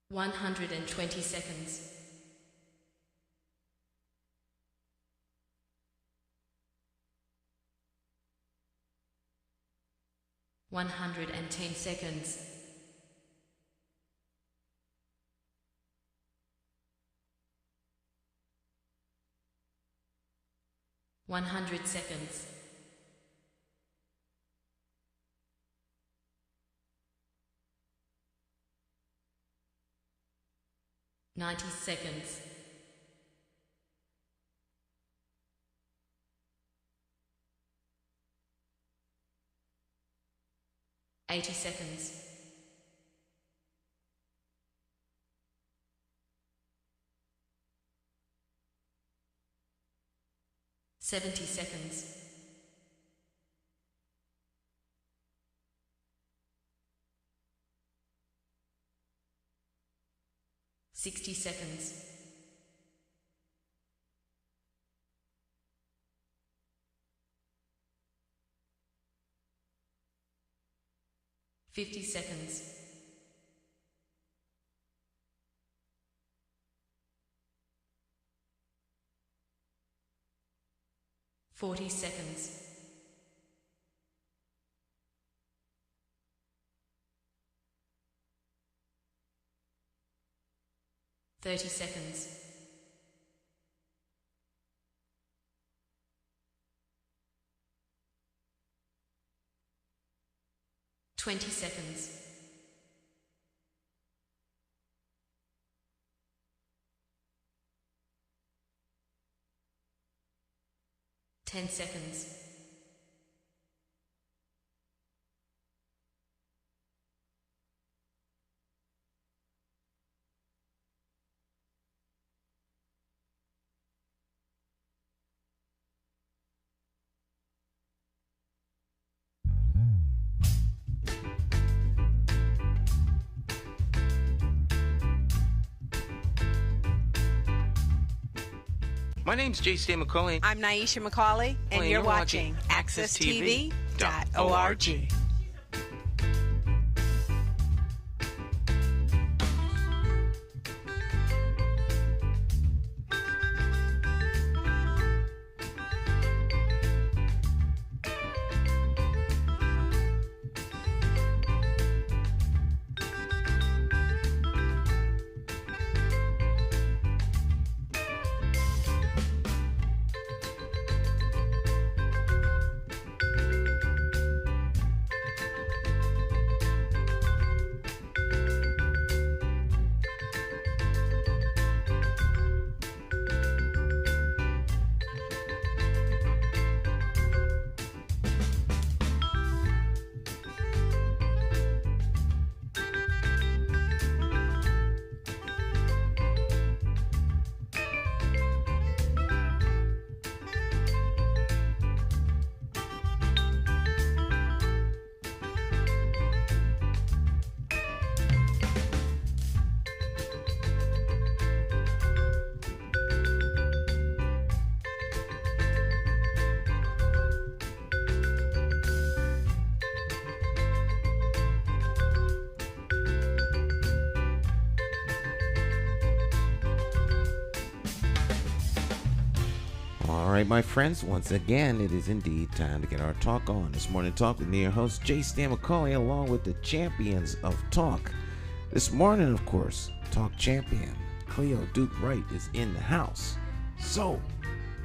120 seconds. 110 seconds. 100 seconds. 90 seconds. 80 seconds. 70 seconds. 60 seconds. 50 seconds. 40 seconds. 30 seconds. 20 seconds. 10 seconds. My name's J.C. McCauley. I'm Naisha McCauley, and you're watching AccessTV.org. All right, my friends, once again, it is indeed time to get our talk on. This morning talk with me, your host, J. Stan McCauley, along with the champions of talk. This morning, of course, talk champion Cleo Duke-Wright is in the house. So,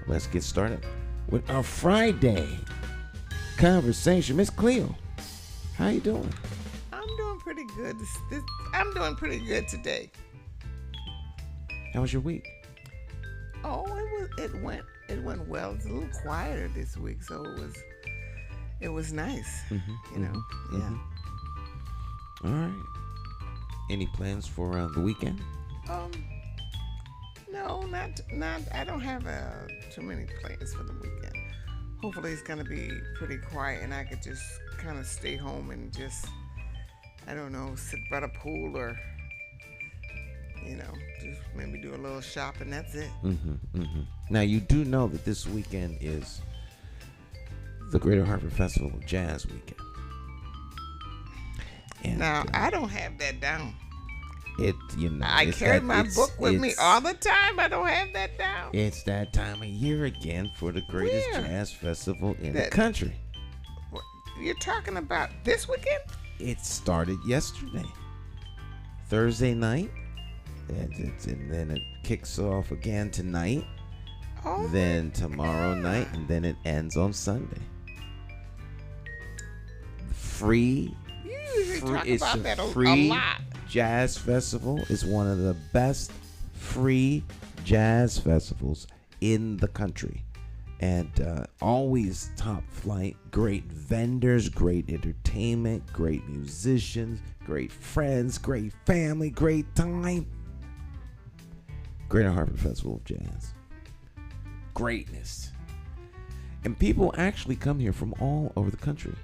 let's get started with our Friday conversation. Miss Cleo, how you doing? I'm doing pretty good. I'm doing pretty good today. How was your week? Oh, it went well. It's a little quieter this week, so it was nice. Yeah. All right. Any plans for the weekend? No, not. I don't have too many plans for the weekend. Hopefully, it's gonna be pretty quiet, and I could just kind of stay home and just, I don't know, sit by the pool or, just maybe do a little shopping. That's it. Now, you do know that this weekend is the Greater Hartford Festival of Jazz weekend. And, now, I don't have that down. I carry my book with me all the time. I don't have that down. It's that time of year again for the greatest jazz festival in the country. You're talking about this weekend? It started yesterday, Thursday night, and then it kicks off again tonight. Oh, then tomorrow night, and then it ends on Sunday. Free. You usually talk It's about a that a free lot. jazz festival. It's one of the best free jazz festivals in the country. And always top flight, great vendors, great entertainment, great musicians, great friends, great family, great time. Greater Hartford Festival of Jazz. Greatness. And people actually come here from all over the country.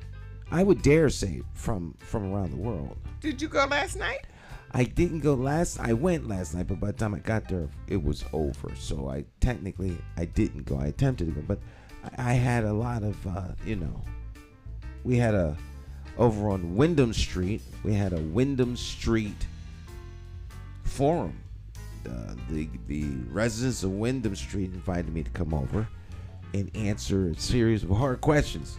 I would dare say from around the world. Did you go last night? I didn't go I went last night, but by the time I got there, it was over. So I didn't go. I attempted to go, but I had a lot of, we had over on Wyndham Street, we had a Wyndham Street forum. The residents of Wyndham Street invited me to come over and answer a series of hard questions.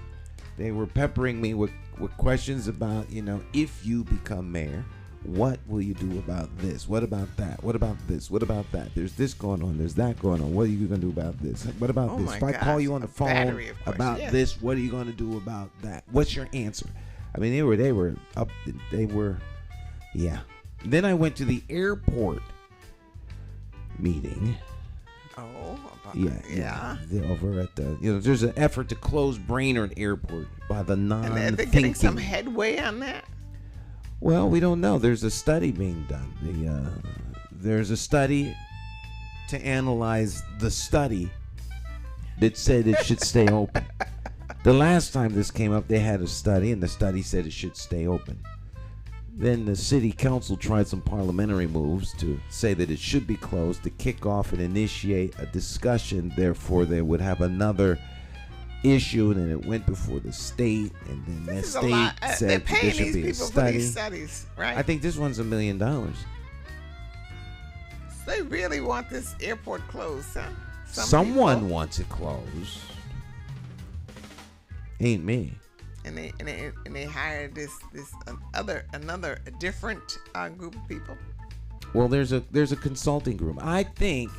They were peppering me with questions about, if you become mayor, what will you do about this? What about that? What about this? What about that? There's this going on. There's that going on. What are you going to do about this? What about this? If I call you on the phone about this, what are you going to do about that? What's your answer? I mean, they were up. Yeah. Then I went to the airport meeting. Yeah. Over at the, there's an effort to close Brainerd Airport by the non-thinking. And they're getting some headway on that? Well, we don't know. There's a study being done. There's a study to analyze the study that said it should stay open. The last time this came up, they had a study, and the study said it should stay open. Then the city council tried some parliamentary moves to say that it should be closed, to kick off and initiate a discussion. Therefore, they would have another issue, and then it went before the state, and then that state said they're paying there should these be a people study. for these studies, right? I think this one's $1 million. So they really want this airport closed, huh? Someone wants it closed. Ain't me. And they hired another different group of people. Well, there's a consulting group. I think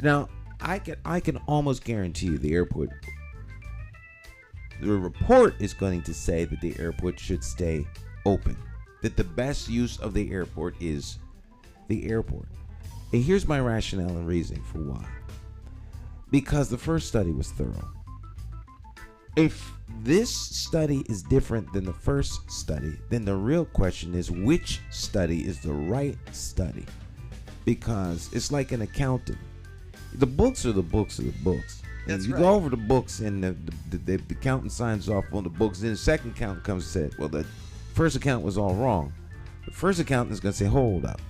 now I can almost guarantee you the airport. The report is going to say that the airport should stay open. That the best use of the airport is the airport. And here's my rationale and reasoning for why. Because the first study was thorough. If this study is different than the first study, then the real question is which study is the right study? Because it's like an accountant. The books are the books of the books. That's you right. go over the books, and the accountant signs off on the books. Then the second accountant comes and said, well, the first accountant was all wrong. The first accountant is going to say, hold up.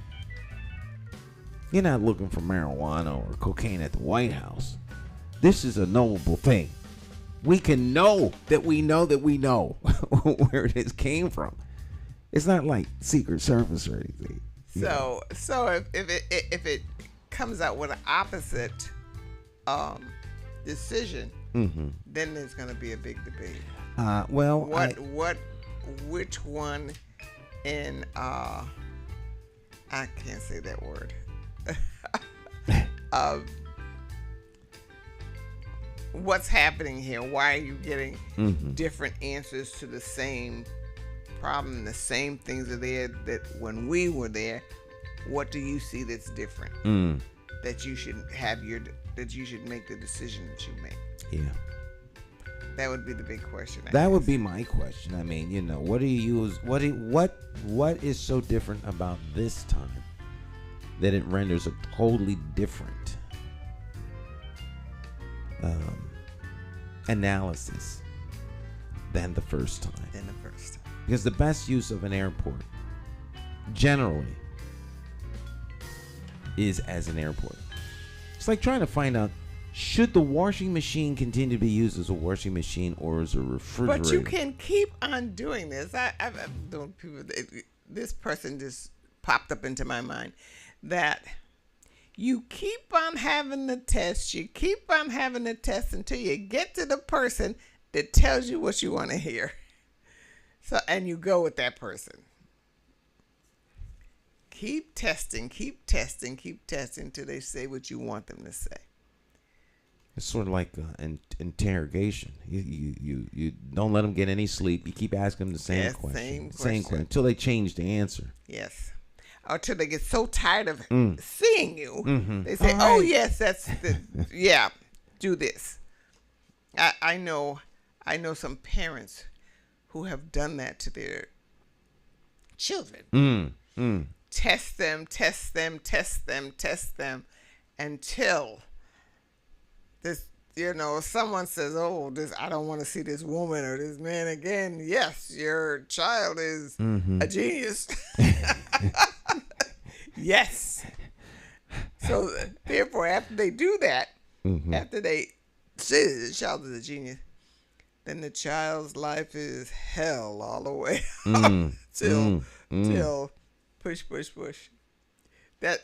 You're not looking for marijuana or cocaine at the White House. This is a knowable thing. We can know that we know where this came from. It's not like Secret Service or anything. So if it comes out with an opposite decision, then there's going to be a big debate. Which one in I can't say that word. What's happening here? Why are you getting different answers to the same problem? The same things are there that when we were there. What do you see that's different? That you should make the decision that you make. Yeah. That would be the big question. That would be my question. I mean, what do you use? What is so different about this time that it renders a totally different analysis than the first time? Because the best use of an airport generally is as an airport. It's like trying to find out, should the washing machine continue to be used as a washing machine or as a refrigerator? But you can keep on doing this. I've doing people. This person just popped up into my mind, that you keep on having the test, until you get to the person that tells you what you want to hear. So, and you go with that person. Keep testing until they say what you want them to say. It's sort of like an interrogation. You don't let them get any sleep. You keep asking them the same question. Same question until they change the answer. Yes. Or until they get so tired of seeing you, they say, All right. "Oh yes, yeah, do this." I know some parents who have done that to their children. Test them until this, someone says, "Oh, I don't want to see this woman or this man again." Yes, your child is a genius. Yes. So therefore, after they do that, after they say the child is a genius, then the child's life is hell all the way till push. That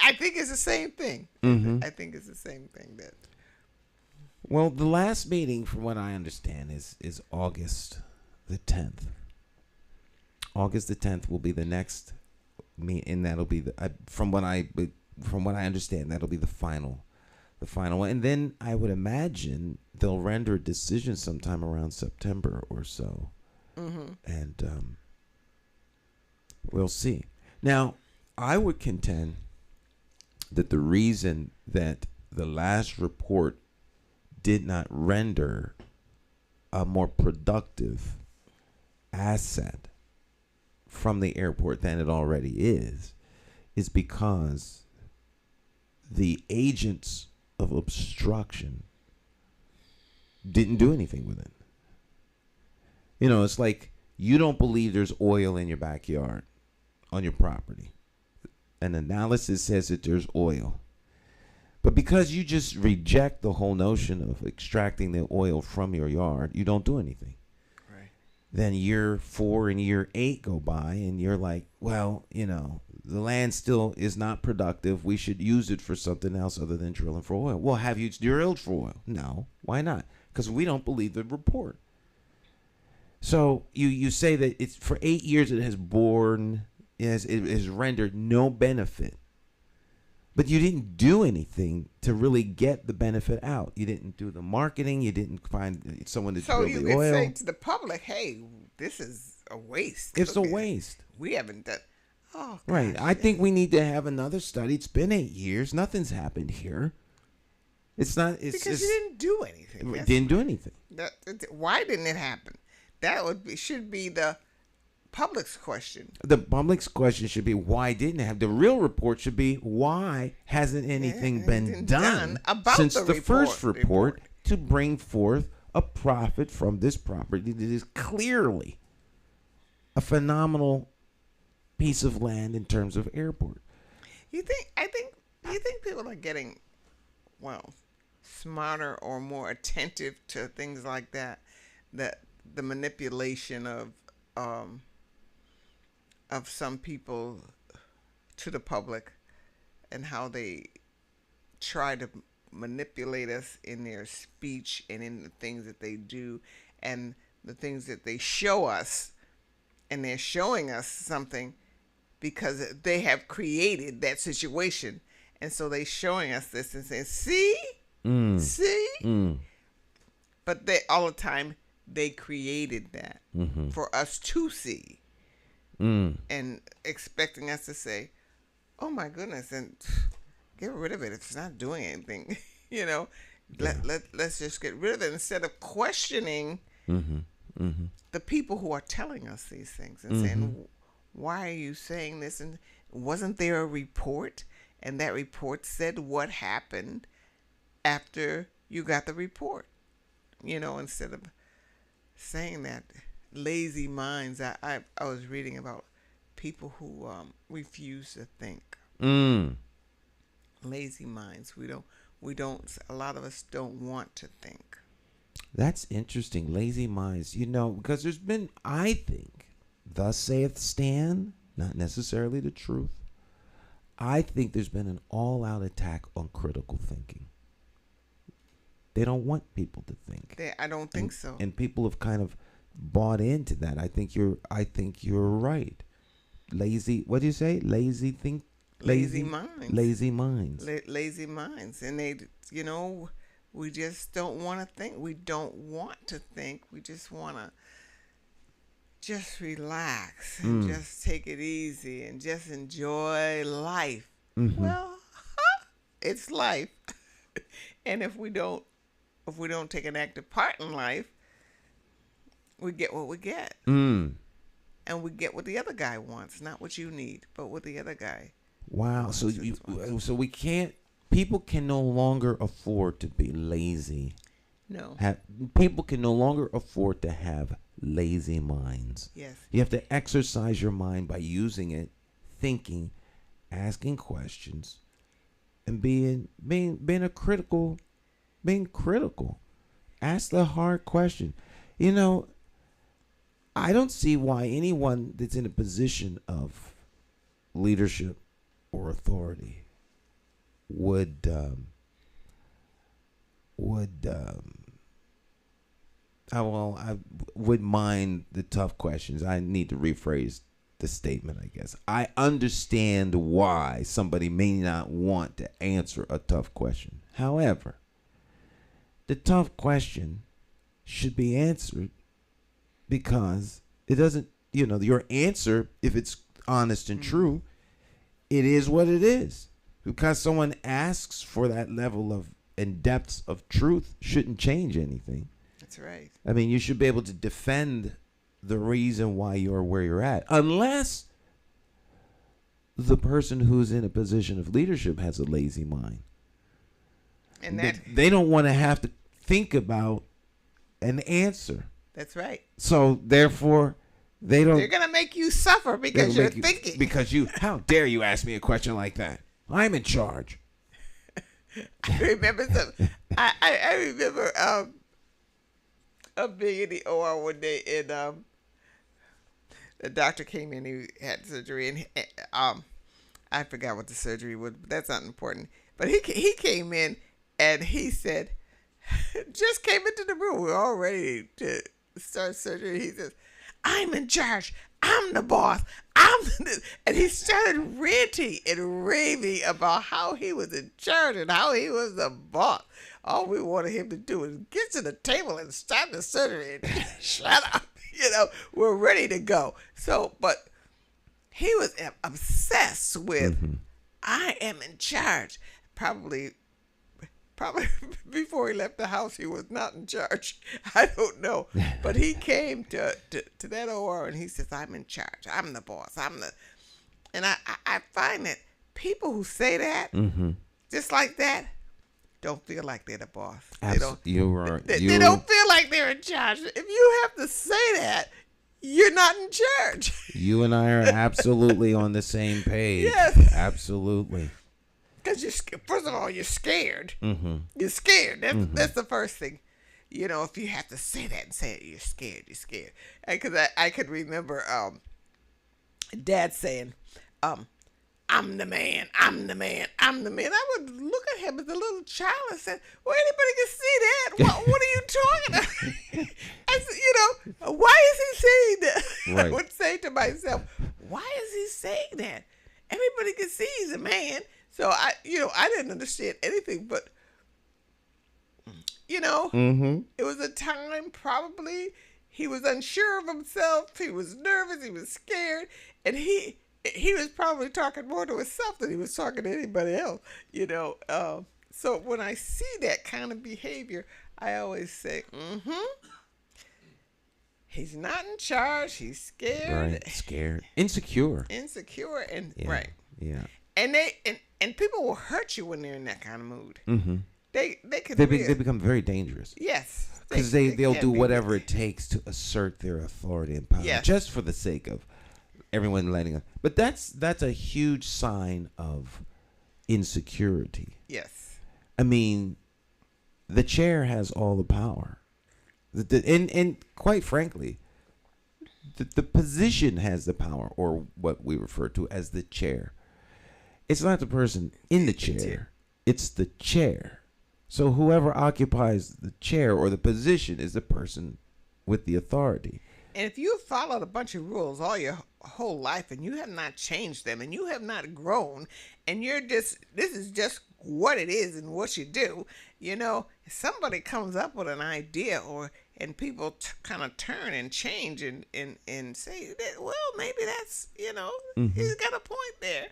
I think it's the same thing. I think it's the same thing. Well, the last meeting, from what I understand, is August the 10th. August the 10th will be the next meet, and that'll be from what I understand, that'll be the final one. And then I would imagine they'll render a decision sometime around September or so, and we'll see. Now, I would contend that the reason that the last report did not render a more productive asset from the airport than it already is because the agents of obstruction didn't do anything with it. It's like you don't believe there's oil in your backyard on your property. An analysis says that there's oil. But because you just reject the whole notion of extracting the oil from your yard, you don't do anything. Right. Then year 4 and year 8 go by, and you're like, well, the land still is not productive. We should use it for something else other than drilling for oil. Well, have you drilled for oil? No. Why not? Because we don't believe the report. So you say that it's for 8 years it has rendered no benefit. But you didn't do anything to really get the benefit out. You didn't do the marketing. You didn't find someone to drill the oil. So you could say to the public, "Hey, this is a waste. It's a waste. We haven't done." Oh, gosh. Right. I think we need to have another study. It's been 8 years. Nothing's happened here. It's not. It's because just, you didn't do anything. Didn't do anything. Why didn't it happen? That should be the public's question. The public's question should be, why didn't it have? The real report should be, why hasn't anything been done about since the first report to bring forth a profit from this property that is clearly a phenomenal piece of land in terms of airport. You think people are getting, smarter or more attentive to things like that, the manipulation of some people to the public, and how they try to manipulate us in their speech and in the things that they do and the things that they show us. And they're showing us something because they have created that situation. And so they're showing us this and saying, see? But all the time, they created that for us to see. And expecting us to say, "Oh my goodness," and get rid of it if it's not doing anything. Let's just get rid of it, instead of questioning the people who are telling us these things and saying, "Why are you saying this?" And wasn't there a report? And that report said what happened after you got the report. Instead of saying that. Lazy minds. I was reading about people who refuse to think. Lazy minds. We don't. A lot of us don't want to think. That's interesting. Lazy minds. Because there's been, I think, thus saith Stan, not necessarily the truth. I think there's been an all-out attack on critical thinking. They don't want people to think. I don't think so. And people have kind of bought into that. I think you're right. Lazy. What do you say? Lazy think. Lazy minds. Lazy minds. Lazy minds, and they, we just don't want to think. We don't want to think. We just want to just relax and just take it easy and just enjoy life. Mm-hmm. Well, it's life, and if we don't take an active part in life, we get what we get. And we get what the other guy wants, not what you need, but what the other guy Wow. wants. So we can't. People can no longer afford to be lazy. No. People can no longer afford to have lazy minds. Yes. You have to exercise your mind by using it, thinking, asking questions, and being critical. Ask the hard question. I don't see why anyone that's in a position of leadership or authority would mind the tough questions. I need to rephrase the statement, I guess. I understand why somebody may not want to answer a tough question. However, the tough question should be answered because it doesn't, your answer, if it's honest and true, it is what it is. Because someone asks for that level of and depths of truth shouldn't change anything. That's right. I mean, you should be able to defend the reason why you're where you're at, unless the person who's in a position of leadership has a lazy mind. And that they don't want to have to think about an answer. That's right. So therefore, they're gonna make you suffer because you're thinking. How dare you ask me a question like that? I'm in charge. I remember I remember being in the OR one day, and the doctor came in. He had surgery, and I forgot what the surgery was, but that's not important. But he came in, and he said, just came into the room. We're all ready to start surgery. He says, "I'm in charge. I'm the boss. And he started ranting and raving about how he was in charge and how he was the boss. All we wanted him to do was get to the table and start the surgery and shut up. We're ready to go. So, but he was obsessed with, I am in charge. Probably before he left the house, he was not in charge. I don't know. But he came to that OR and he says, I'm in charge. I'm the boss. And I find that people who say that, just like that, don't feel like they're the boss. They don't feel like they're in charge. If you have to say that, you're not in charge. You and I are absolutely on the same page. Yes. Absolutely. Because first of all, you're scared. You're scared. That's the first thing. If you have to say that and say it, you're scared. You're scared. Because I could remember Dad saying, I'm the man. I'm the man. I'm the man. I would look at him as a little child and say, well, anybody can see that. What are you talking about? I said, why is he saying that? Right. I would say to myself, why is he saying that? Everybody can see he's a man. So I didn't understand anything, but it was a time probably he was unsure of himself. He was nervous. He was scared, and he was probably talking more to himself than he was talking to anybody else. So when I see that kind of behavior, I always say, he's not in charge. He's scared. Right. Scared. Insecure. And Yeah. right. Yeah. And people will hurt you when they're in that kind of mood. They become very dangerous. Yes. Because they'll can do be whatever really- it takes to assert their authority and power, Yes. just for the sake of everyone letting up. But that's a huge sign of insecurity. Yes. I mean, the chair has all the power. And quite frankly, the position has the power, or what we refer to as the chair. It's not the person in the chair. It's the chair. So whoever occupies the chair or the position is the person with the authority. And if you followed a bunch of rules all your whole life and you have not changed them and you have not grown and this is just what it is and what you do, if somebody comes up with an idea and people kind of turn and change and say, well, maybe that's, he's got a point there,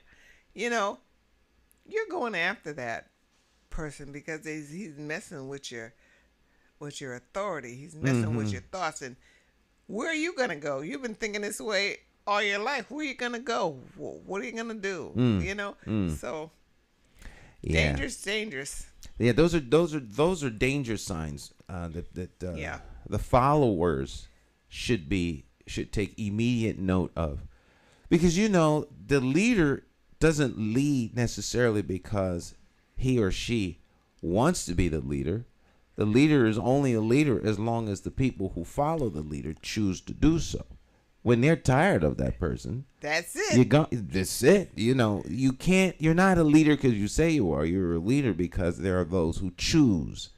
you're going after that person because he's messing with your authority. He's messing with your thoughts. And where are you going to go? You've been thinking this way all your life. Where are you going to go? What are you going to do? So dangerous. Yeah, those are danger signs that the followers should take immediate note of. Because the leader doesn't lead necessarily because he or she wants to be the leader. The leader is only a leader as long as the people who follow the leader choose to do so. When they're tired of that person, that's it. That's it. You can't. You're not a leader because you say you are. You're a leader because there are those who choose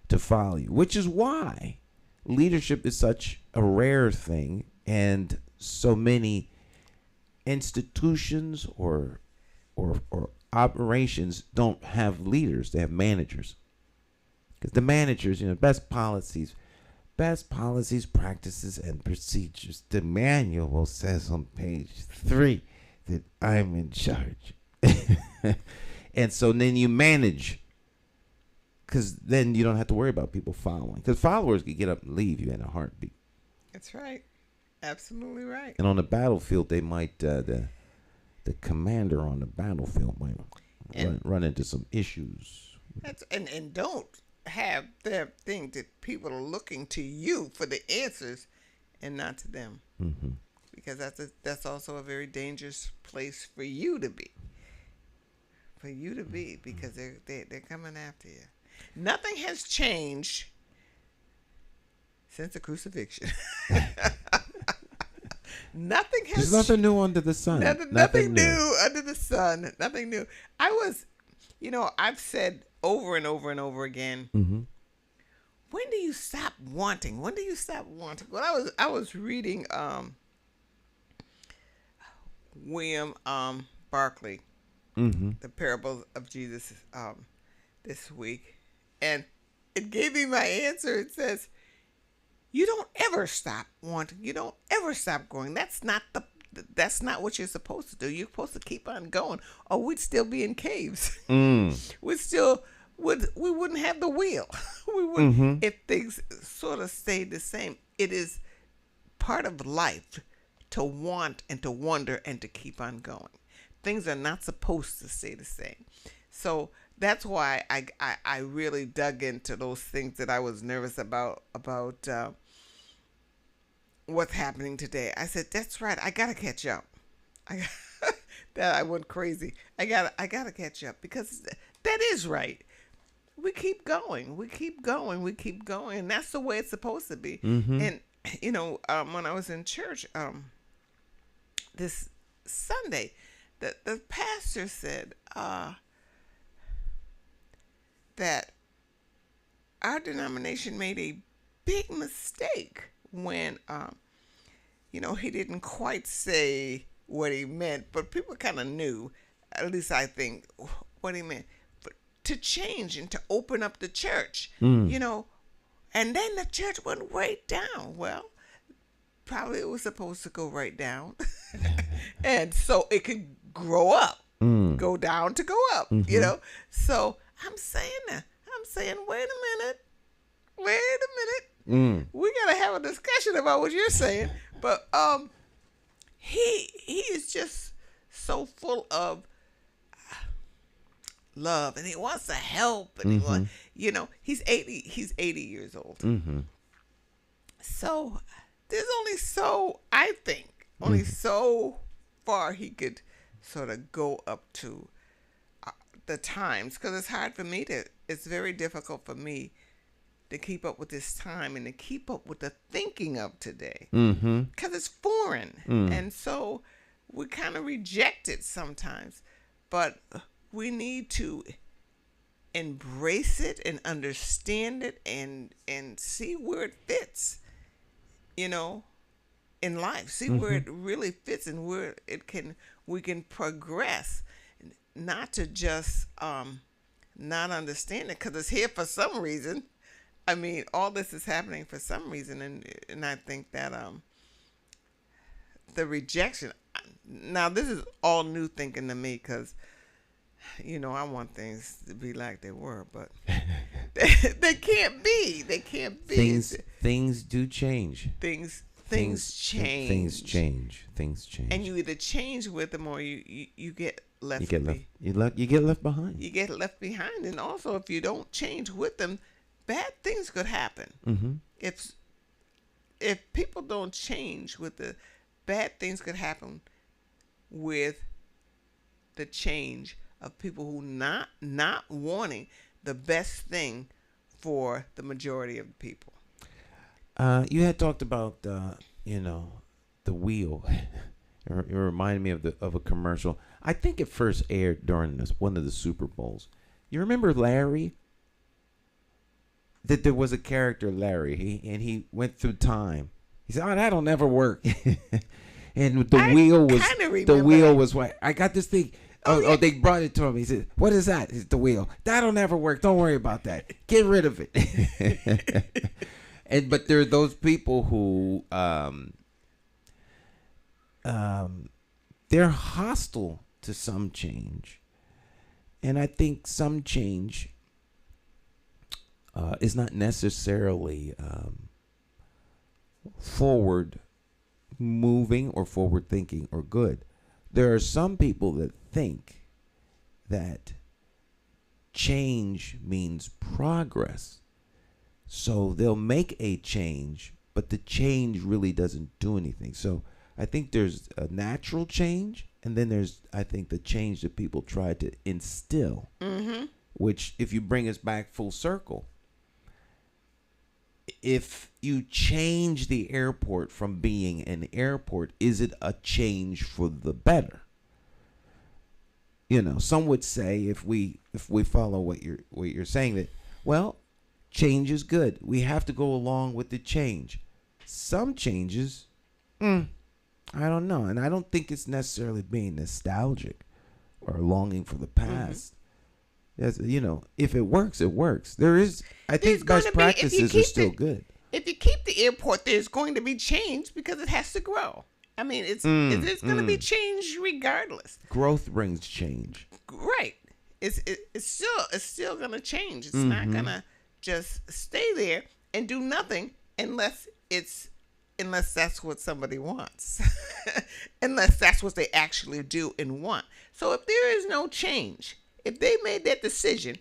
to follow you. Which is why leadership is such a rare thing, and so many institutions or operations don't have leaders. They have managers. Because the managers, best policies, practices, and procedures. The manual says on page 3 that I'm in charge. And so then you manage, because then you don't have to worry about people following. Because followers can get up and leave you in a heartbeat. That's right. Absolutely right. And on the battlefield, they might, the commander on the battlefield might run into some issues. And don't have the thing that people are looking to you for the answers and not to them. Mm-hmm. Because that's also a very dangerous place for you to be. Because they're coming after you. Nothing has changed since the crucifixion. There's nothing new under the sun. Nothing new under the sun. Nothing new. I've said over and over and over again. Mm-hmm. When do you stop wanting? Well, I was reading William Barclay, The Parables of Jesus, this week, and it gave me my answer. It says, you don't ever stop wanting. You don't ever stop growing. That's not what you're supposed to do. You're supposed to keep on going, or we'd still be in caves. We wouldn't have the wheel. We wouldn't if things sort of stayed the same. It is part of life to want and to wonder and to keep on going. Things are not supposed to stay the same. So that's why I really dug into those things that I was nervous about what's happening today. I said, that's right. I got to catch up. I went crazy. I got to catch up because that is right. We keep going. And that's the way it's supposed to be. Mm-hmm. And, when I was in church this Sunday, the pastor said that our denomination made a big mistake when, he didn't quite say what he meant, but people kind of knew, at least I think, what he meant. To change and to open up the church, and then the church went right down. Well, probably it was supposed to go right down. And so it could grow up, go down to go up, So I'm saying, wait a minute. We got to have a discussion about what you're saying. But he is just so full of love, and he wants to help, and he wants, he's 80 years old. Mm-hmm. So there's only so far he could sort of go up to the times, because it's very difficult for me to keep up with this time and to keep up with the thinking of today. Mm-hmm. Because it's foreign. And so we kind of reject it sometimes. But we need to embrace it and understand it and see where it fits, in life. See where it really fits and where we can progress, not to just not understand it because it's here for some reason. I mean, all this is happening for some reason, and I think that the rejection. Now, this is all new thinking to me because, I want things to be like they were, but they can't be. They can't be. Things do change. Things change. Things change. And you either change with them or you get left. You get left behind. You get left behind, and also if you don't change with them, bad things could happen. Mm-hmm. If people don't change with the bad things could happen with the change of people who not wanting the best thing for the majority of the people. You had talked about the wheel. It reminded me of a commercial. I think it first aired during one of the Super Bowls. You remember Larry? That there was a character, Larry. He went through time. He said, "Oh, that'll never work." And the wheel was what I got this thing. Oh, they brought it to him. He said, "What is that?" It's the wheel. That'll never work. Don't worry about that. Get rid of it. But there are those people who they're hostile to some change, and I think some change is not necessarily forward moving or forward thinking or good. There are some people that think that change means progress. So they'll make a change, but the change really doesn't do anything. So I think there's a natural change, and then there's, I think, the change that people try to instill, which, if you bring us back full circle, if you change the airport from being an airport, is it a change for the better? Some would say, if we follow what you're saying, that, well, change is good. We have to go along with the change. Some changes, I don't know. And I don't think it's necessarily being nostalgic or longing for the past. If it works, it works. I think best practices are still good. If you keep the airport, there's going to be change because it has to grow. I mean, it's going to be change regardless. Growth brings change. Right. It's still going to change. It's not going to just stay there and do nothing unless that's what somebody wants. Unless that's what they actually do and want. So if there is no change, if they made that decision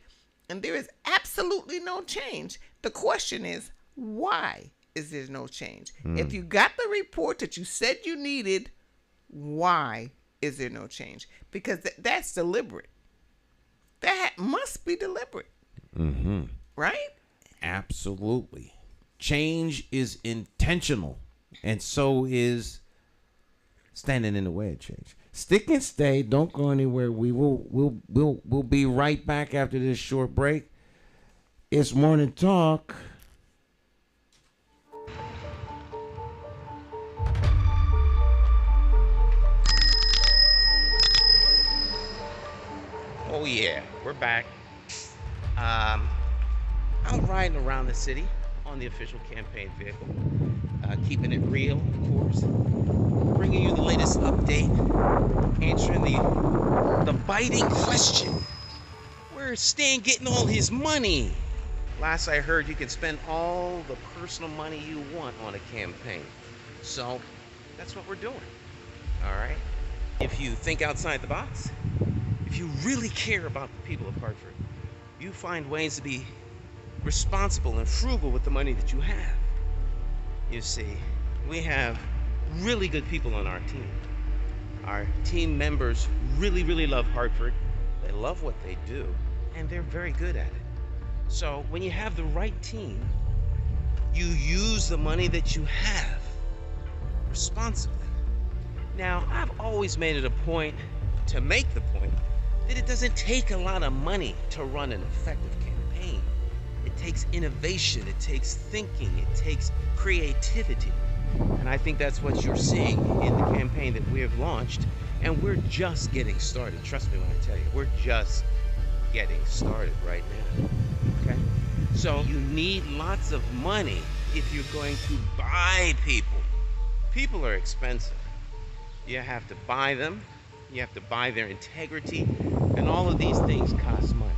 and there is absolutely no change, the question is, why is there no change? If you got the report that you said you needed, why is there no change? Because that's deliberate. That must be deliberate. Right? Absolutely. Change is intentional, and so is standing in the way of change. Stick and stay. Don't go anywhere. We'll be right back after this short break. It's Morning Talk. Oh yeah, we're back. I'm riding around the city on the official campaign vehicle, keeping it real, of course, bringing you the latest update, answering the biting question: where's Stan getting all his money? Last I heard, you can spend all the personal money you want on a campaign. So that's what we're doing. All right. If you think outside the box, if you really care about the people of Hartford, you find ways to be responsible and frugal with the money that you have. You see, we have really good people on our team. Our team members really, really love Hartford. They love what they do, and they're very good at it. So when you have the right team, you use the money that you have responsibly. Now, I've always made it a point to make the point that it doesn't take a lot of money to run an effective campaign. It takes innovation, it takes thinking, it takes creativity. And I think that's what you're seeing in the campaign that we have launched. And we're just getting started. Trust me when I tell you, we're just getting started right now. Okay? So you need lots of money if you're going to buy people. People are expensive. You have to buy them. You have to buy their integrity. And all of these things cost money.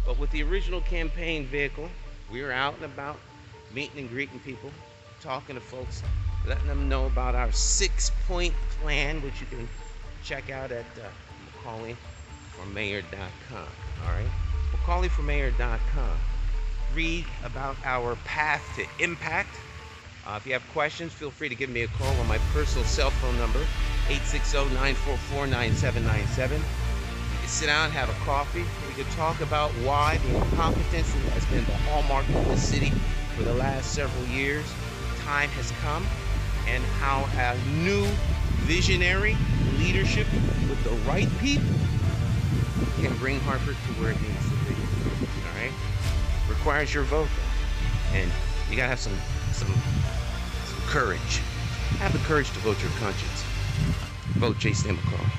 But with the original campaign vehicle, we were out and about, meeting and greeting people, talking to folks, letting them know about our 6-point plan, which you can check out at McCauleyformayor.com. All right? McCauleyformayor.com. Read about our path to impact. If you have questions, feel free to give me a call on my personal cell phone number, 860-944-9797. You can sit down and have a coffee. We can talk about why the incompetence that has been the hallmark of this city for the last several years, time has come, and how a new visionary leadership with the right people can bring Hartford to where it needs to be. All right? Requires your vote, though. And you gotta have some courage. Have the courage to vote your conscience. Vote J. Stan McCauley.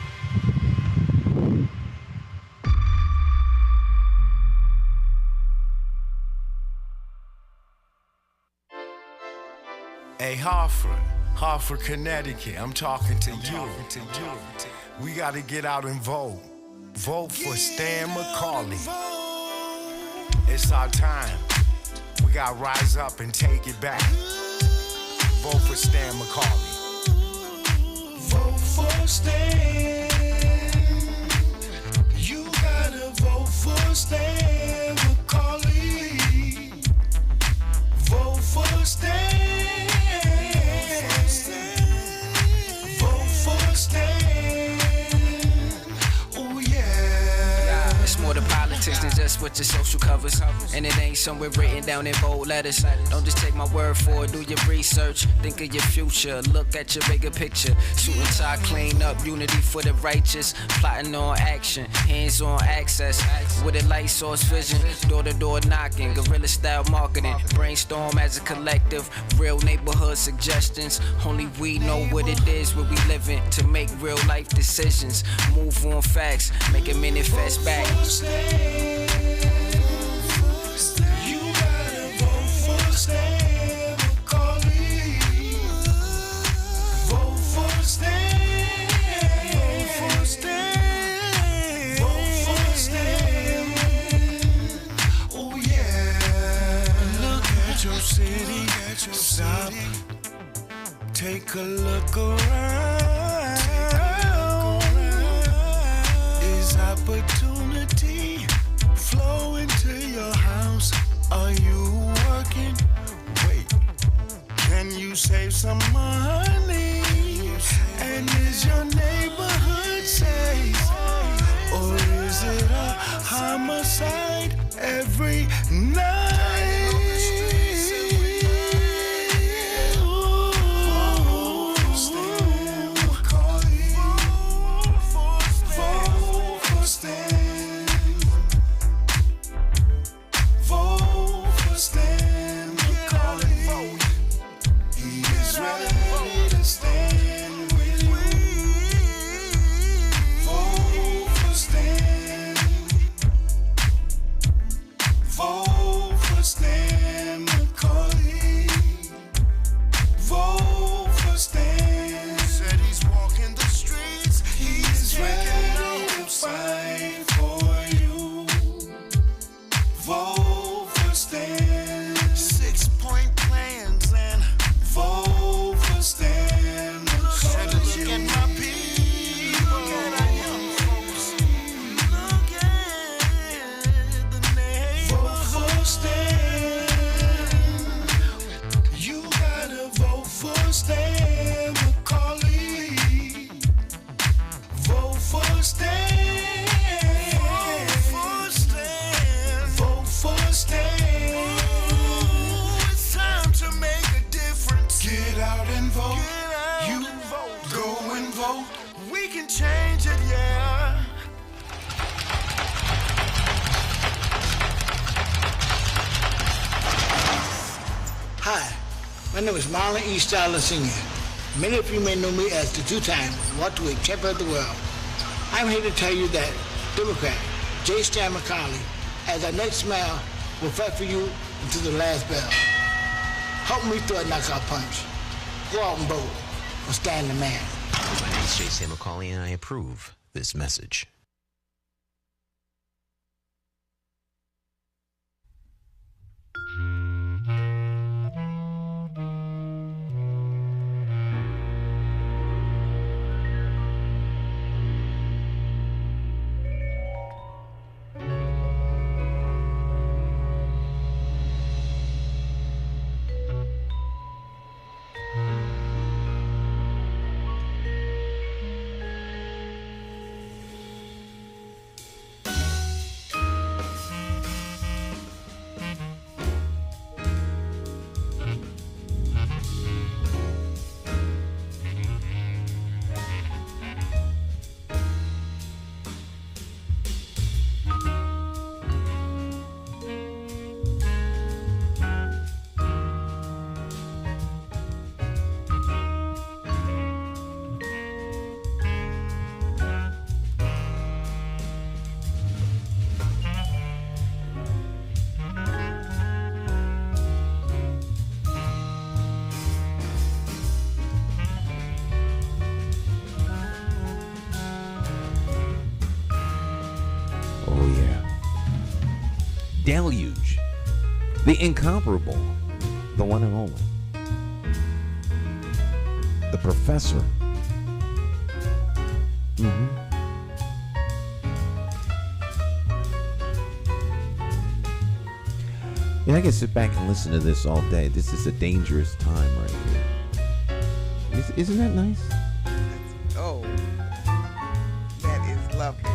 Hey, Hartford, Connecticut, I'm talking to you. We gotta get out and vote. Vote for Stan McCauley. It's our time. We gotta rise up and take it back. Vote for Stan McCauley. Vote for Stan. You gotta vote for Stan McCauley. Vote for Stan. Vote for Stan. Oh yeah. It's more than politics than just what your social covers. And it ain't somewhere written down in bold letters. Don't just take my word for it, do your research. Think of your future, look at your bigger picture. Suit and tie, clean up, unity for the righteous. Plotting on action, hands-on access. With a light source vision, door-to-door knocking. Guerrilla style marketing, brainstorm as a collective. Real neighborhood suggestions. Only we know what it is where we living. To make real life decisions. Move on facts, make it manifest back. You gotta vote for Stan McCauley. Vote for Stan. Vote for Stan. Vote for Stan. Oh yeah. Look at your city. Stop. Take a look around. Is opportunity flow into your house? Are you working? Wait, can you save some money? And is your neighborhood safe? Or is it a homicide every night? Vote My name is Marlon E. Styler Sr. Many of you may know me as the two-time welterweight champion of the world. I'm here to tell you that Democrat J. Stan McCauley, as our next mayor, will fight for you until the last bell. Help me throw a knockout punch. Go out and vote for Stan the Man. My name is J. Stan McCauley, and I approve this message. Deluge, the incomparable, the one and only, the professor. Yeah, I can sit back and listen to this all day. This is a dangerous time right here. Isn't that nice? Oh, that is lovely.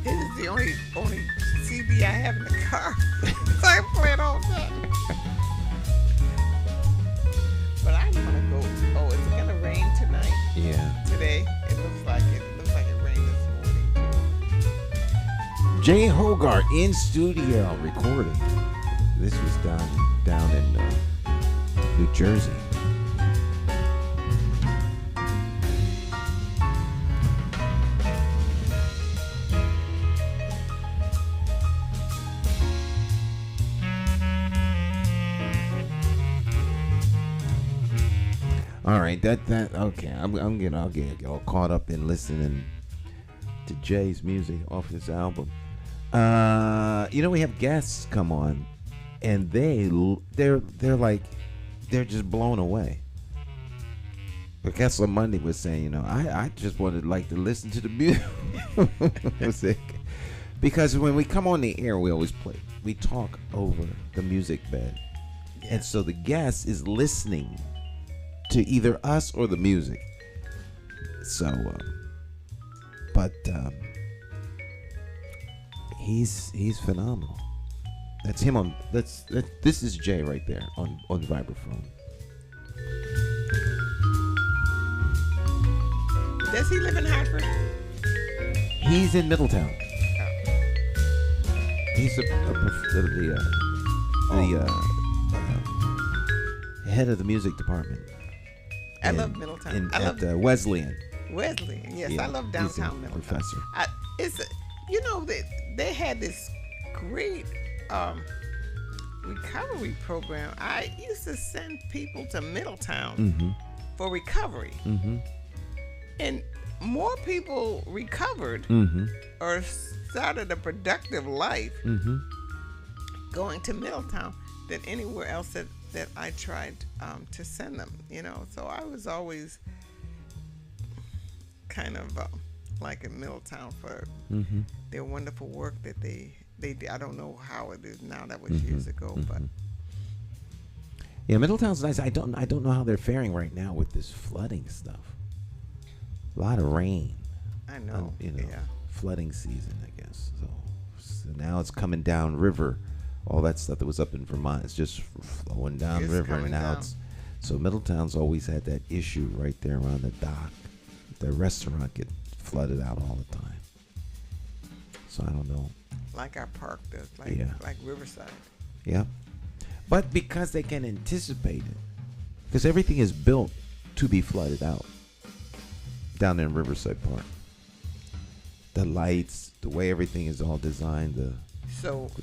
This is the only CD I have in the car. So I play it all the time. But I want to go. Oh, is it gonna rain tonight? Yeah. Today, it looks like it rained this morning too. Jay Hogarth in studio recording. This was down in New Jersey. All right, that okay. I'll get all caught up in listening to Jay's music off this album. We have guests come on, and they're just blown away. The guest on Monday was saying, I just wanted to listen to the music because when we come on the air, we talk over the music bed, and so the guest is listening to either us or the music. So, he's phenomenal. That's him on. This is Jay right there on vibraphone. Does he live in Hartford? He's in Middletown. He's the head of the music department. I love Middletown. At Wesleyan. Wesleyan, yes. Yeah, I love downtown Middletown. Professor. They had this great recovery program. I used to send people to Middletown for recovery. And more people recovered or started a productive life going to Middletown than anywhere else that I tried to send them, So I was always kind of like in Middletown for their wonderful work that they did. I don't know how it is now. That was years ago, but yeah, Middletown's nice. I don't know how they're faring right now with this flooding stuff. A lot of rain. I know. Flooding season, I guess. So now it's coming down river. All that stuff that was up in Vermont is just flowing down river, and now so Middletown's always had that issue right there around the dock. The restaurant get flooded out all the time. So I don't know. Like our park does, like Riverside. Yeah. But because they can anticipate it, because everything is built to be flooded out down there in Riverside Park. The lights, the way everything is all designed, the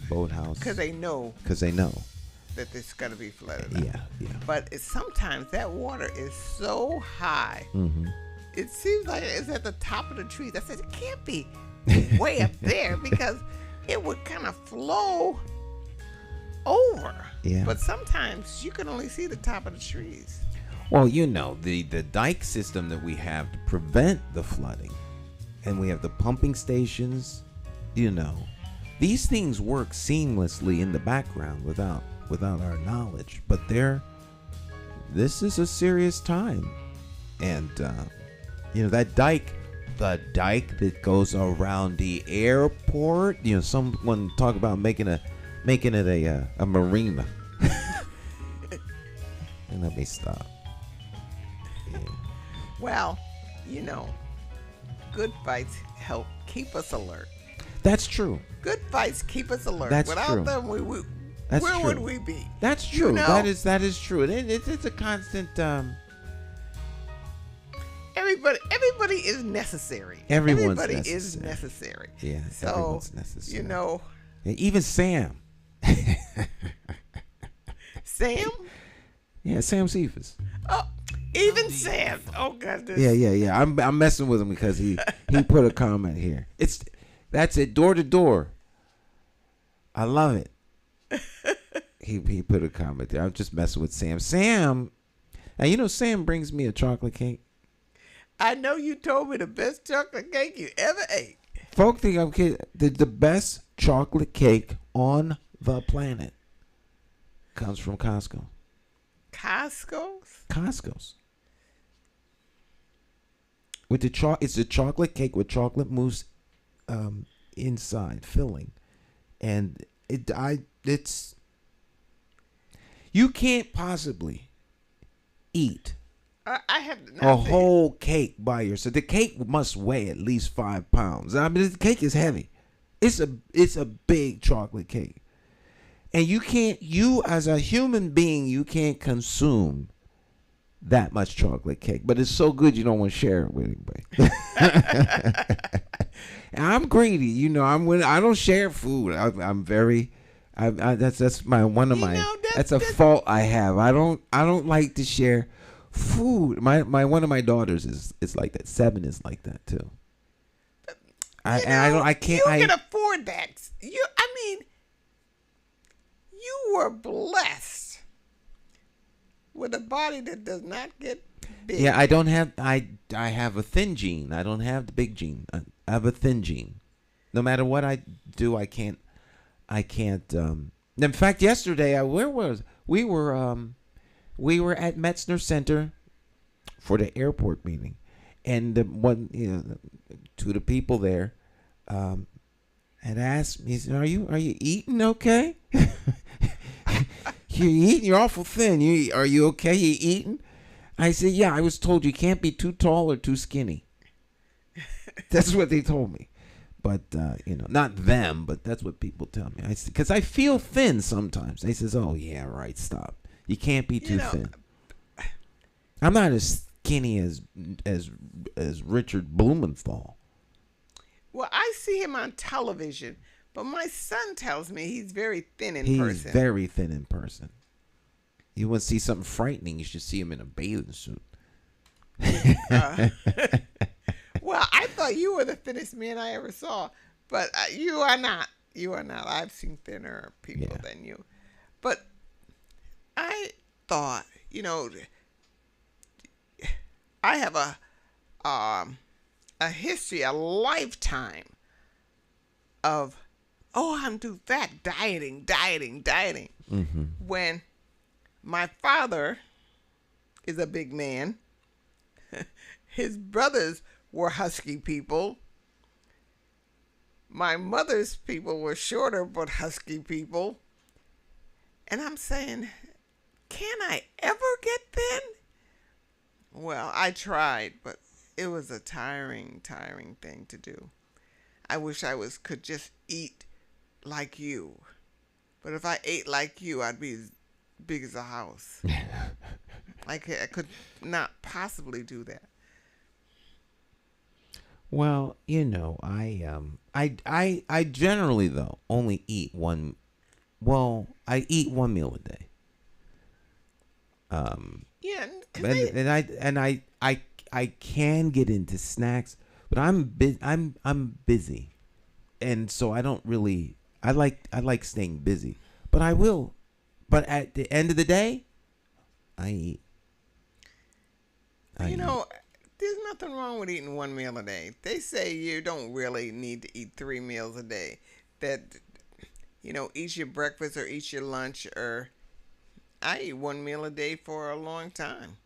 boathouse. Because they know that it's going to be flooded out. Yeah. But sometimes that water is so high. Mm-hmm. It seems like it's at the top of the trees. I said, it can't be way up there because it would kind of flow over. Yeah. But sometimes you can only see the top of the trees. Well, the dike system that we have to prevent the flooding, and we have the pumping stations, these things work seamlessly in the background without our knowledge. But this is a serious time. And, that dike, the dike that goes around the airport, someone talk about making it a marina. And let me stop. Yeah. Well, good fights help keep us alert. That's true. Good fights keep us alert. That's Without true. them, where would we be? That's true. That is true. It's a constant. Everybody is necessary. Everybody is necessary. Yeah. So everyone's necessary. Yeah, even Sam. Sam. Yeah, Sam Cephas. Oh, even Sam. Oh goodness. Yeah. I'm messing with him because he put a comment here. That's it, door to door. I love it. He put a comment there. I'm just messing with Sam. Sam, now Sam brings me a chocolate cake. I know you told me the best chocolate cake you ever ate. Folk think I'm kidding. The best chocolate cake on the planet comes from Costco. Costco's. With it's a chocolate cake with chocolate mousse inside filling, and it's you can't possibly eat I have a whole cake by yourself. The cake must weigh at least 5 pounds. I mean, the cake is heavy. It's a big chocolate cake. And you as a human being, you can't consume that much chocolate cake. But it's so good you don't want to share it with anybody. I'm greedy, I don't share food. I'm very that's one a fault I have. I don't like to share food. My one of my daughters is like that. 7 is like that too. I can't. You can afford that. You were blessed with a body that does not get big. Yeah, I don't have. I have a thin gene. I don't have the big gene. I have a thin gene. No matter what I do, I can't. In fact, yesterday, we were at Metzner Center for the airport meeting, and two of the people there had asked me, he said, "Are you eating okay? You're eating. You're awful thin. Are you okay? You eating?" I said, "Yeah. I was told you can't be too tall or too skinny." That's what they told me. But not them, but that's what people tell me. Because I feel thin sometimes. They says, "Oh yeah, right. Stop. You can't be too thin." I'm not as skinny as Richard Blumenthal. Well, I see him on television, but my son tells me he's very thin in person. He's very thin in person. You want to see something frightening, you should see him in a bathing suit. Well, I thought you were the thinnest man I ever saw, but you are not. You are not. I've seen thinner people than you. But I thought, I have a history, a lifetime of, I'm too fat, dieting. Mm-hmm. When my father is a big man, his brothers were husky people. My mother's people were shorter but husky people. And I'm saying, can I ever get thin? Well, I tried, but it was a tiring thing to do. I wish I could just eat like you. But if I ate like you, I'd be big as a house. I could not possibly do that. Well, I generally though only eat one. Well, I eat one meal a day. Yeah, I can get into snacks, but I'm busy, and so I don't really. I like staying busy, but I will. But at the end of the day, I eat. There's nothing wrong with eating one meal a day. They say you don't really need to eat 3 meals a day. That, eat your breakfast or eat your lunch, or I eat 1 meal a day for a long time.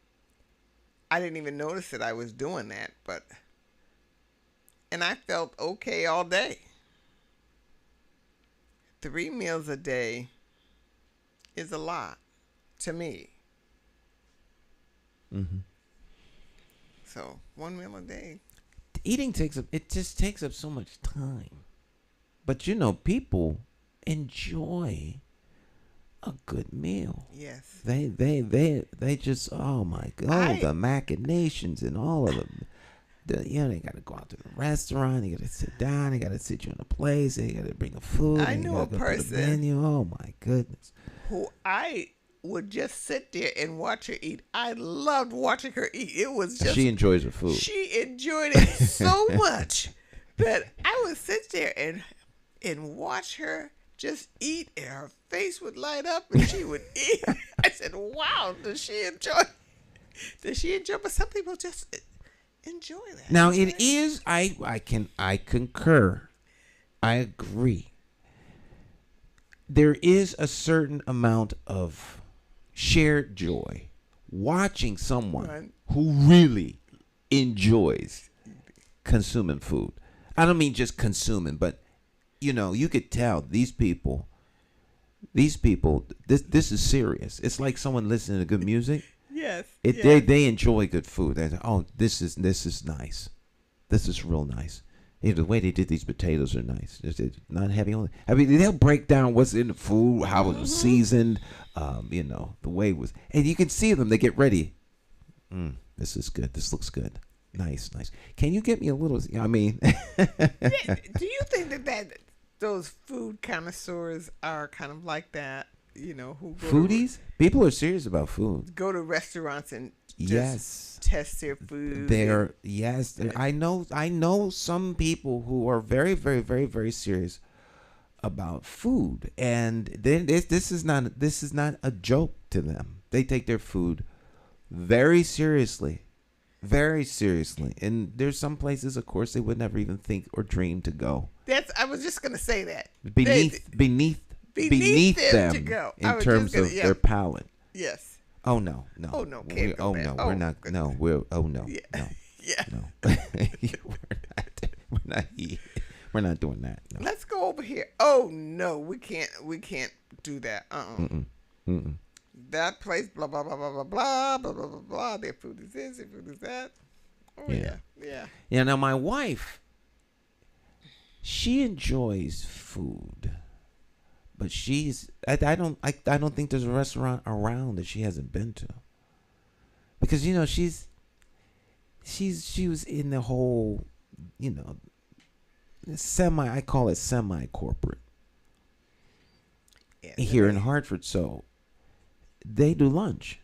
I didn't even notice that I was doing that, and I felt okay all day. 3 meals a day is a lot to me. Mm-hmm. So 1 meal a day. Eating takes up so much time. But people enjoy a good meal. Yes. They just, oh my God, the machinations and all of them. They got to go out to the restaurant. They got to sit down. They got to sit you in a place. They got to bring the food. I know a person. Menu. Oh my goodness. Who I would just sit there and watch her eat. I loved watching her eat. It was just. She enjoys her food. She enjoyed it so much that I would sit there and watch her just eat, and her face would light up, and she would eat. I said, "Wow, does she enjoy? Does she enjoy?" But some people just enjoy that. Now it is. I concur. I agree. There is a certain amount of shared joy watching someone who really enjoys consuming food. I don't mean just consuming, but you could tell these people, this is serious. It's like someone listening to good music. Yes. They enjoy good food. They say, oh, this is nice. This is real nice. The way they did these potatoes are nice. It's not heavy on. I mean, they'll break down what's in the food, how it was seasoned, the way it was, and you can see them. They get ready. This is good. This looks good. Nice. Can you get me a little? I mean, do you think that those food connoisseurs are kind of like that? Who go foodies? People are serious about food. Go to restaurants and just test their food. I know some people who are very, very, very, very serious about food, and then this is not a joke to them. They take their food very seriously. Very seriously. And there's some places, of course, they would never even think or dream to go. I was just going to say that. Beneath them to go. In terms of their palate. Yes. Oh, no. Oh, no. Can't go back. We're not. No, no. Yeah. No. Yeah. No. We're not doing that. No. Let's go over here. Oh, no. We can't do that. That place, blah, blah, blah, blah, blah, blah, blah, blah, blah, blah. Their food is this, their food is that. Oh, yeah. Yeah, now my wife, she enjoys food, but I don't think there's a restaurant around that she hasn't been to. Because, she was in the whole, I call it semi-corporate here in Hartford, so they do lunch.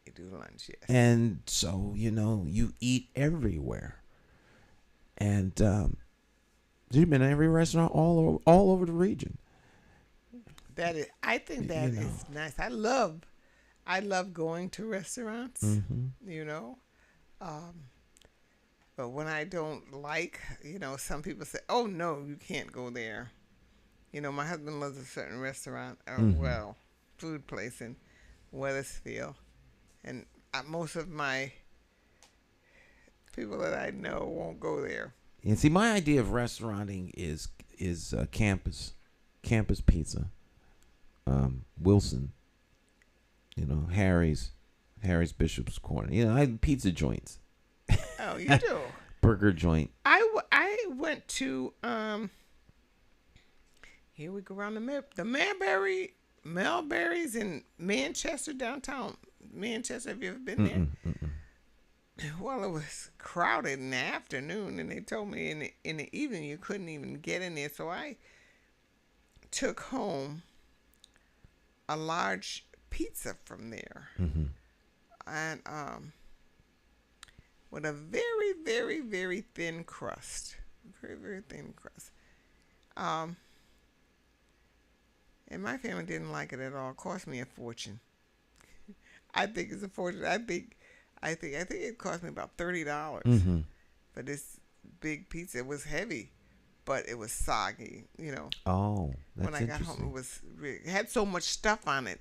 Yes. And so, you eat everywhere. And you've been in every restaurant all over the region. I think that is nice. I love going to restaurants, but when I don't like, some people say, oh, no, you can't go there. My husband loves a certain restaurant, food place in Weathersfield, and most of my people that I know won't go there. And see, my idea of restauranting is campus pizza, Wilson, Harry's Bishop's Corner, pizza joints. Oh, you do. Burger joint. I went to here we go around the Mayberry Melberry's in Manchester, downtown Manchester. Have you ever been there? Well, it was crowded in the afternoon, and they told me in the evening you couldn't even get in there. So I took home a large pizza from there, and with a very, very, very thin crust, very, very thin crust. And my family didn't like it at all. It cost me a fortune. I think it's a fortune. I think it cost me about $30 for this big pizza. It was heavy, but it was soggy. Oh, that's when I got home, it had so much stuff on it.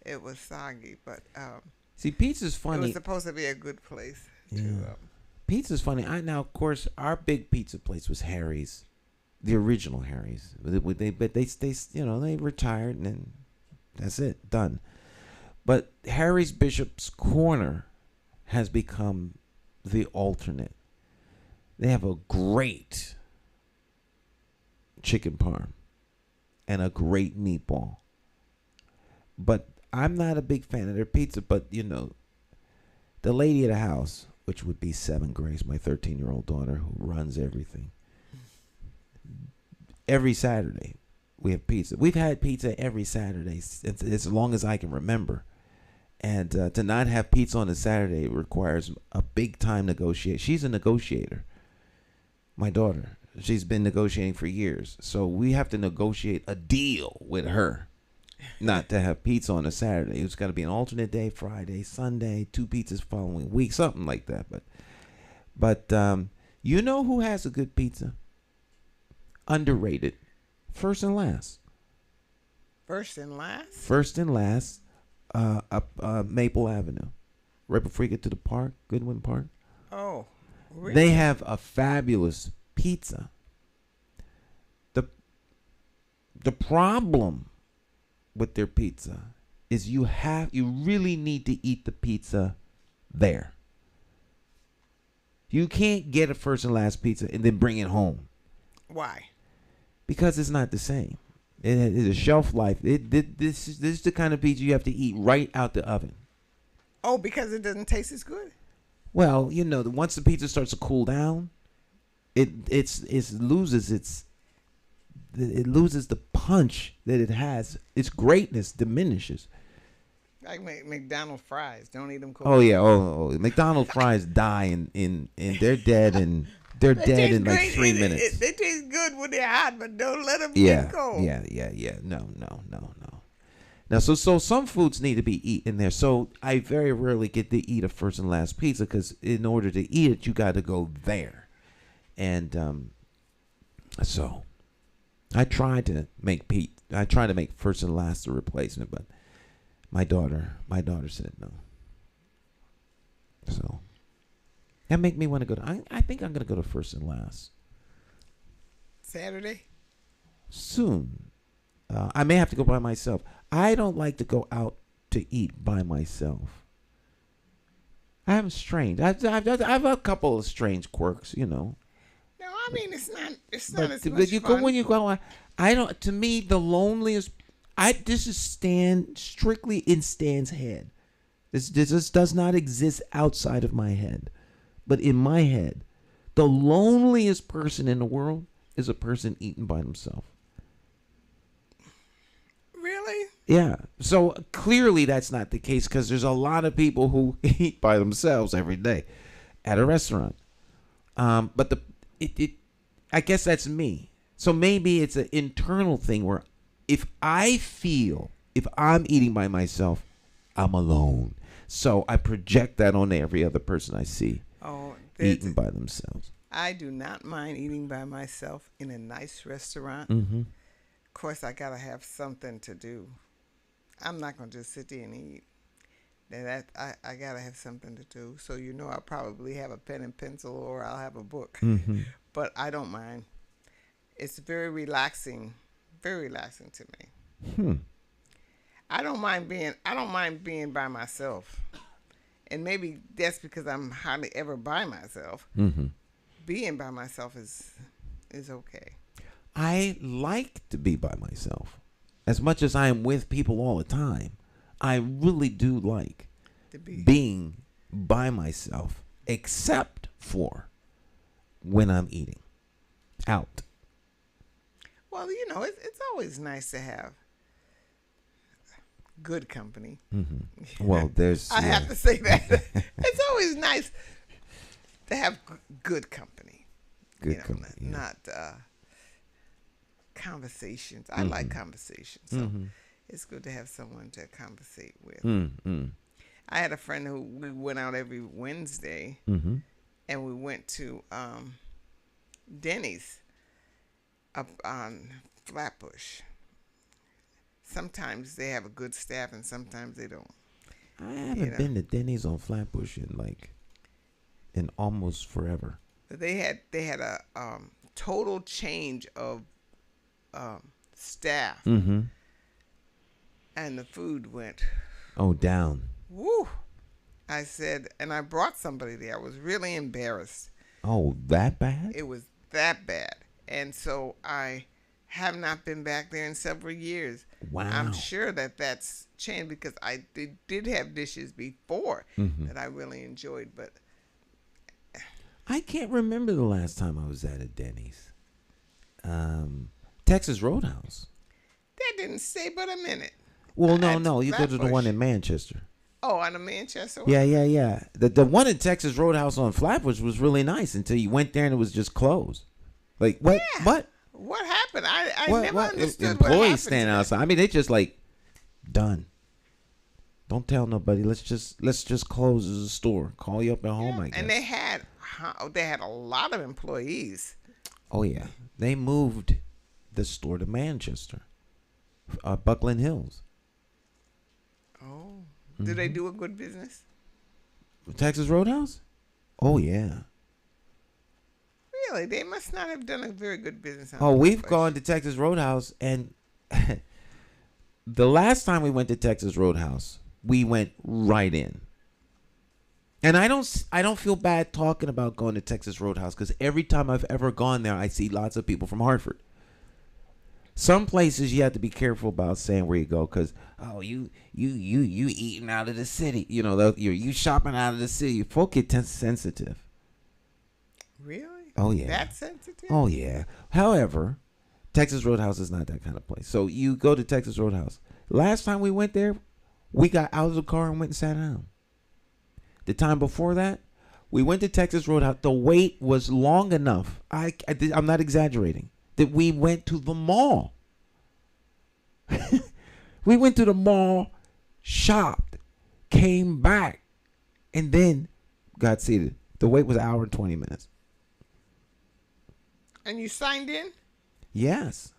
It was soggy. But see, pizza's funny. It was supposed to be a good place. Pizza's funny. Now, of course, our big pizza place was Harry's. The original Harry's, but they retired and then that's it, done. But Harry's Bishop's Corner has become the alternate. They have a great chicken parm and a great meatball. But I'm not a big fan of their pizza. But the lady of the house, which would be Seven Grace, my 13-year-old daughter, who runs everything. Every Saturday, we have pizza. We've had pizza every Saturday as long as I can remember. And to not have pizza on a Saturday requires a big time negotiation. She's a negotiator. My daughter. She's been negotiating for years. So we have to negotiate a deal with her not to have pizza on a Saturday. It's got to be an alternate day, Friday, Sunday, 2 pizzas following week, something like that. But you know who has a good pizza? Underrated. First and Last. First and Last? First and Last, up Maple Avenue. Right before you get to the park, Goodwin Park. Oh, really? They have a fabulous pizza. The problem with their pizza is you really need to eat the pizza there. You can't get a First and Last pizza and then bring it home. Why? Because it's not the same. It is a shelf life. This is the kind of pizza you have to eat right out the oven. Oh, because it doesn't taste as good? Well, once the pizza starts to cool down, it loses the punch that it has. Its greatness diminishes. Like McDonald's fries. Don't eat them cold. Oh yeah. Oh, McDonald's fries die and they're dead and they're dead in like 3 minutes. They taste good when they're hot, but don't let them get cold. Yeah. No. Now, so some foods need to be eaten there. So I very rarely get to eat a First and Last pizza because in order to eat it, you got to go there. And so I tried to make First and Last a replacement, but my daughter said no. So that make me want to go to. I think I'm gonna go to First and Last Saturday soon. I may have to go by myself. I don't like to go out to eat by myself. I have strange. I have a couple of strange quirks, No, I mean it's not as much but you fun. go when you go. I don't. To me, the loneliest. This is strictly in Stan's head. This does not exist outside of my head, but in my head, the loneliest person in the world is a person eating by themselves. Really? Yeah. So clearly that's not the case because there's a lot of people who eat by themselves every day at a restaurant. But I guess that's me. So maybe it's an internal thing where if I'm eating by myself, I'm alone. So I project that on every other person I see eating by themselves. I do not mind eating by myself in a nice restaurant. Mm-hmm. Of course, I gotta have something to do. I'm not gonna just sit there and eat. I gotta have something to do. So I'll probably have a pen and pencil or I'll have a book. Mm-hmm. But I don't mind. It's very relaxing to me. I don't mind being by myself. And maybe that's because I'm hardly ever by myself. Mm-hmm. Being by myself is okay. I like to be by myself. As much as I am with people all the time, I really do like To be. being by myself, except for when I'm eating out. Well, it's always nice to have good company. Well, there's. I have to say that. It's always nice to have good company. Good company, yeah. Not conversations. I like conversations. So it's good to have someone to conversate with. I had a friend who we went out every Wednesday, and we went to Denny's up on Flatbush. Sometimes they have a good staff, and sometimes they don't. I haven't been to Denny's on Flatbush in almost forever. But they had a total change of staff, and the food went. Oh, down. Woo! I said, and I brought somebody there. I was really embarrassed. Oh, that bad? It was that bad, and so I have not been back there in several years. Wow. I'm sure that's changed because I did have dishes before that I really enjoyed, but I can't remember the last time I was at a Denny's. Texas Roadhouse. that didn't stay but a minute. Well, At no. You go to the Flatbush. one in Manchester. Oh, out of Manchester? Yeah. The one in Texas Roadhouse on Flatbush was really nice until you went there and it was just closed. Like, what? Yeah. What? What happened? I What? never What? understood what Employees happened. standing outside. I mean, they just like done. Don't tell nobody. Let's just close as a store. Call you up at home, I guess. And they had a lot of employees. Oh yeah, they moved the store to Manchester, Buckland Hills. Oh, do they do a good business? Texas Roadhouse? Oh yeah. Really? They must not have done a very good business. Oh, we've gone to Texas Roadhouse, and the last time we went to Texas Roadhouse, we went right in. And I don't feel bad talking about going to Texas Roadhouse because every time I've ever gone there, I see lots of people from Hartford. Some places you have to be careful about saying where you go because you eating out of the city, you shopping out of the city. Folk get sensitive. Really? Oh yeah. That sensitive? Oh yeah. However, Texas Roadhouse is not that kind of place. So you go to Texas Roadhouse. Last time we went there, we got out of the car and went and sat down. The time before that, we went to Texas Roadhouse. The wait was long enough. I'm not exaggerating. That we went to the mall. We went to the mall, shopped, came back, and then got seated. The wait was an hour and 20 minutes. And you signed in? Yes.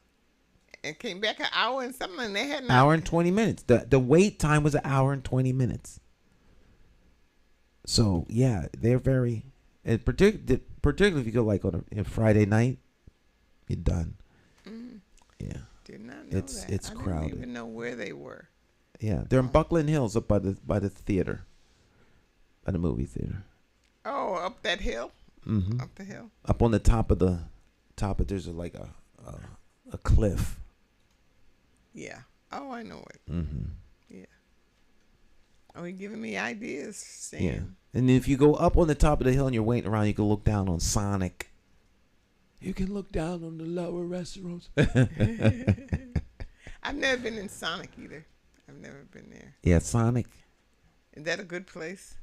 And came back an hour and something, and they had Hour and 20 minutes. The wait time was an hour and 20 minutes. So yeah, they're very, and particularly if you go like on a Friday night, you're done. Yeah, Did not know it's that. I crowded. didn't even know where they were. Yeah, they're in Buckland Hills up by the theater, by the movie theater. Oh, up that hill? Mm-hmm. Up the hill? Up on the top of there's like a cliff. Yeah. Oh, I know it. Mm-hmm. Yeah. Oh, you're giving me ideas, Sam. Yeah, and if you go up on the top of the hill and you're waiting around, you can look down on Sonic. You can look down on the lower restaurants. I've never been in Sonic either. I've never been there. Yeah, Sonic. Is that a good place?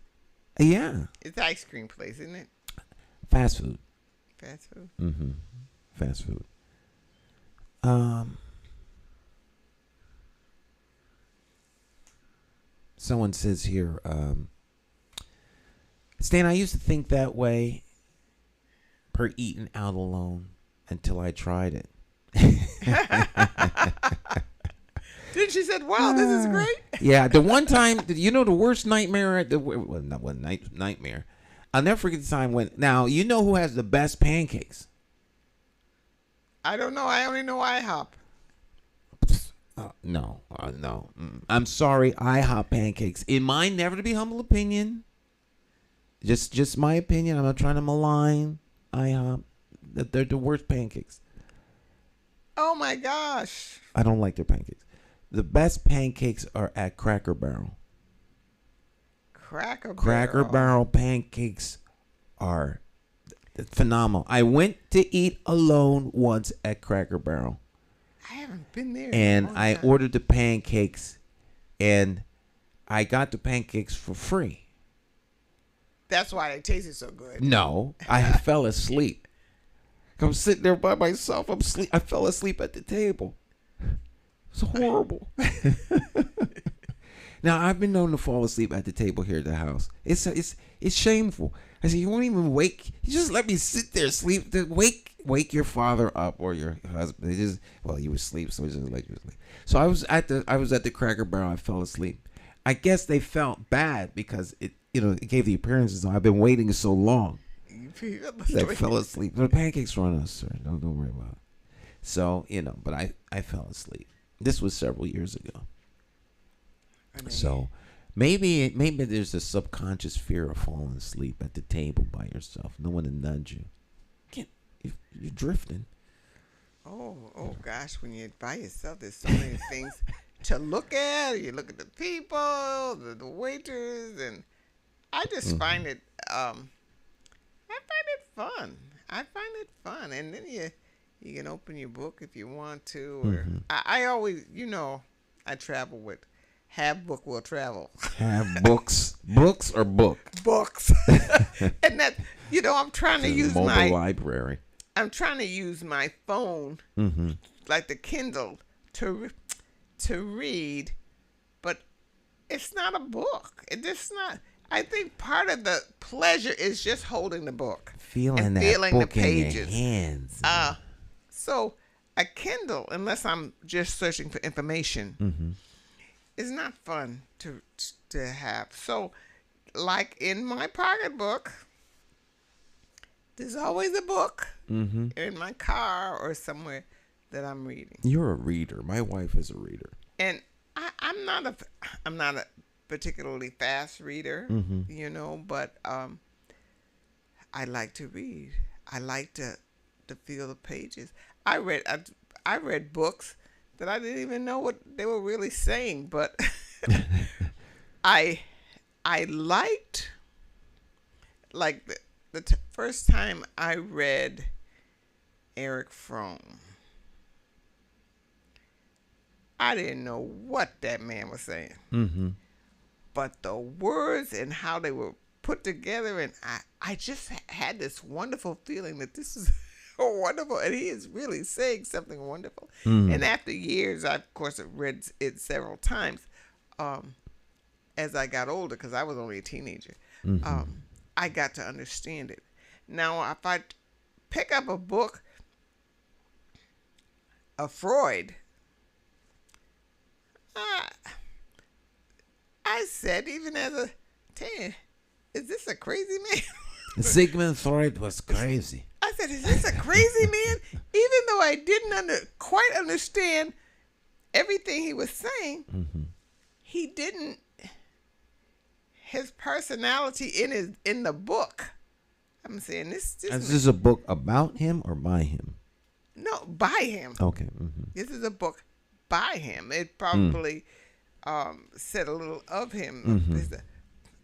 Yeah. It's an ice cream place, isn't it? Fast food. Fast food? Mm-hmm. Fast food. Someone says here, Stan, I used to think that way per eating out alone until I tried it. Then she said, wow, this is great. Yeah, the one time, the worst nightmare, not one nightmare. I'll never forget the time when, now, you know who has the best pancakes? I don't know. I only know IHOP. No. I'm sorry, IHOP pancakes. In my never to be humble opinion, just my opinion, I'm not trying to malign IHOP, that they're the worst pancakes. Oh, my gosh. I don't like their pancakes. The best pancakes are at Cracker Barrel. Cracker Barrel pancakes are phenomenal. I went to eat alone once at Cracker Barrel. I haven't been there. And I ordered the pancakes, and I got the pancakes for free. That's why they tasted so good. No, I fell asleep. I'm sitting there by myself. I fell asleep at the table. It's horrible. Now, I've been known to fall asleep at the table here at the house. It's shameful. I said, you won't even wake. You just let me sit there, sleep. Wake your father up or your husband. You were asleep, so just let you sleep. So I was at the Cracker Barrel. I fell asleep. I guess they felt bad because it gave the appearances. I've been waiting so long. I fell asleep. The pancakes were on us, sir. Don't worry about it. So but I fell asleep. This was several years ago. So maybe there's a subconscious fear of falling asleep at the table by yourself. No one to nudge you. You're drifting. Oh gosh, when you're by yourself, there's so many things to look at. You look at the people, the waiters, and I just find it. I find it fun. And then you can open your book if you want to. Or I always, I travel with. Have book will travel. Have books or book? Books. And that, I'm trying to use my library. I'm trying to use my phone, like the Kindle, to read, but it's not a book. It's just not. I think part of the pleasure is just holding the book, feeling the pages in your hands. So a Kindle, unless I'm just searching for information. It's not fun to have. So, like in my pocketbook, there's always a book in my car or somewhere that I'm reading. You're a reader. My wife is a reader. And I'm not a particularly fast reader, but I like to read. I like to feel the pages. I read books that I didn't even know what they were really saying, but I liked, like the first time I read Eric Fromm, I didn't know what that man was saying, but the words and how they were put together, and I just had this wonderful feeling that this is wonderful, and he is really saying something wonderful. And after years, I of course read it several times as I got older, because I was only a teenager. I got to understand it. Now, if I pick up a book of Freud, I said, even as a teen, is this a crazy man? Sigmund Freud was crazy. I said, is this a crazy man? Even though I didn't quite understand everything he was saying, he didn't. His personality in the book. I'm saying this. Is this a book about him or by him? No, by him. Okay. This is a book by him. It probably said a little of him,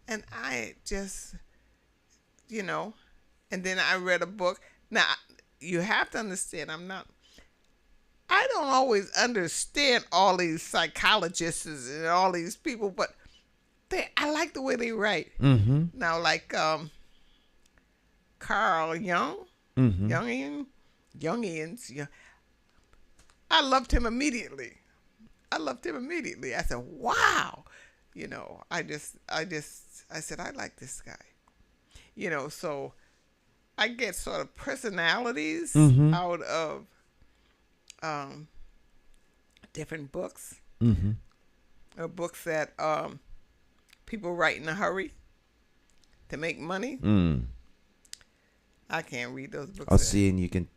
and I just, and then I read a book. Now, you have to understand, I don't always understand all these psychologists and all these people, but I like the way they write. Now, like Carl Jung, Jungians, I loved him immediately. I said, wow. I said, I like this guy. So I get sort of personalities out of different books, or books that people write in a hurry to make money. I can't read those books. I'll see, and you can.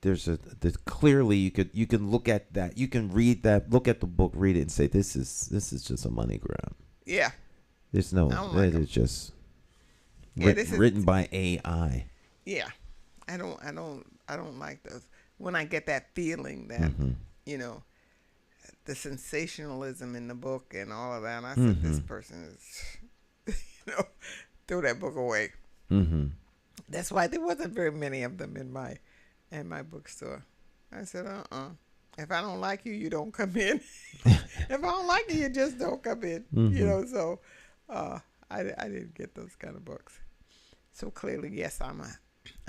Clearly you can look at that. You can read that. Look at the book, read it, and say this is just a money grab. Yeah. There's no. It's just written by AI. Yeah, I don't like those. When I get that feeling that the sensationalism in the book and all of that. And I said, this person is, throw that book away. Mm-hmm. That's why there wasn't very many of them in my bookstore. I said, if I don't like you, you don't come in. If I don't like you, you just don't come in. Mm-hmm. So I didn't get those kind of books. So clearly, yes, I'm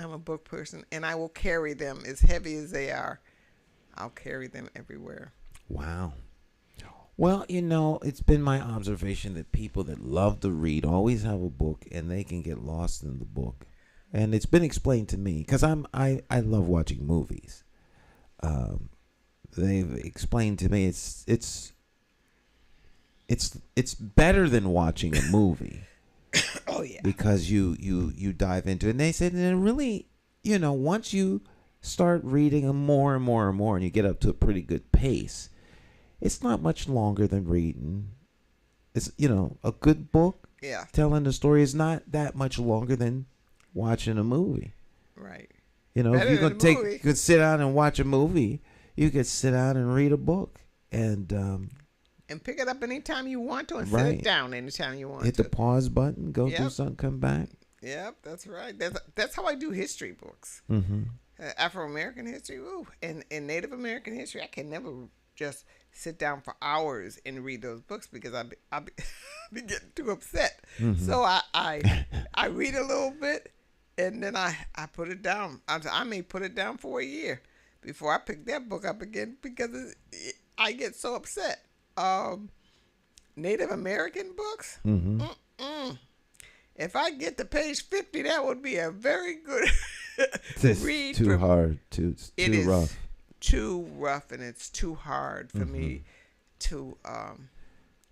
a book person, and I will carry them as heavy as they are. I'll carry them everywhere. Wow. Well, it's been my observation that people that love to read always have a book, and they can get lost in the book. And it's been explained to me because I love watching movies. They've explained to me it's better than watching a movie. Oh yeah. Because you dive into it. And they said, and really, once you start reading them more and more and more, and you get up to a pretty good pace, it's not much longer than reading. It's a good book. Yeah. Telling the story is not that much longer than watching a movie. Right. If you're gonna could sit down and watch a movie, you could sit down and read a book and pick it up anytime you want to, and right. Set it down anytime you want Hit to. the pause button, go do something, come back. Yep, that's right. That's how I do history books. Mm-hmm. Afro-American history, and Native American history. I can never just sit down for hours and read those books because I'll be getting too upset. Mm-hmm. So I read a little bit, and then I put it down. I may put it down for a year before I pick that book up again because I get so upset. Native American books. Mm-hmm. If I get to page 50, that would be a very good read. Too hard. Too rough. Too rough, and it's too hard for me to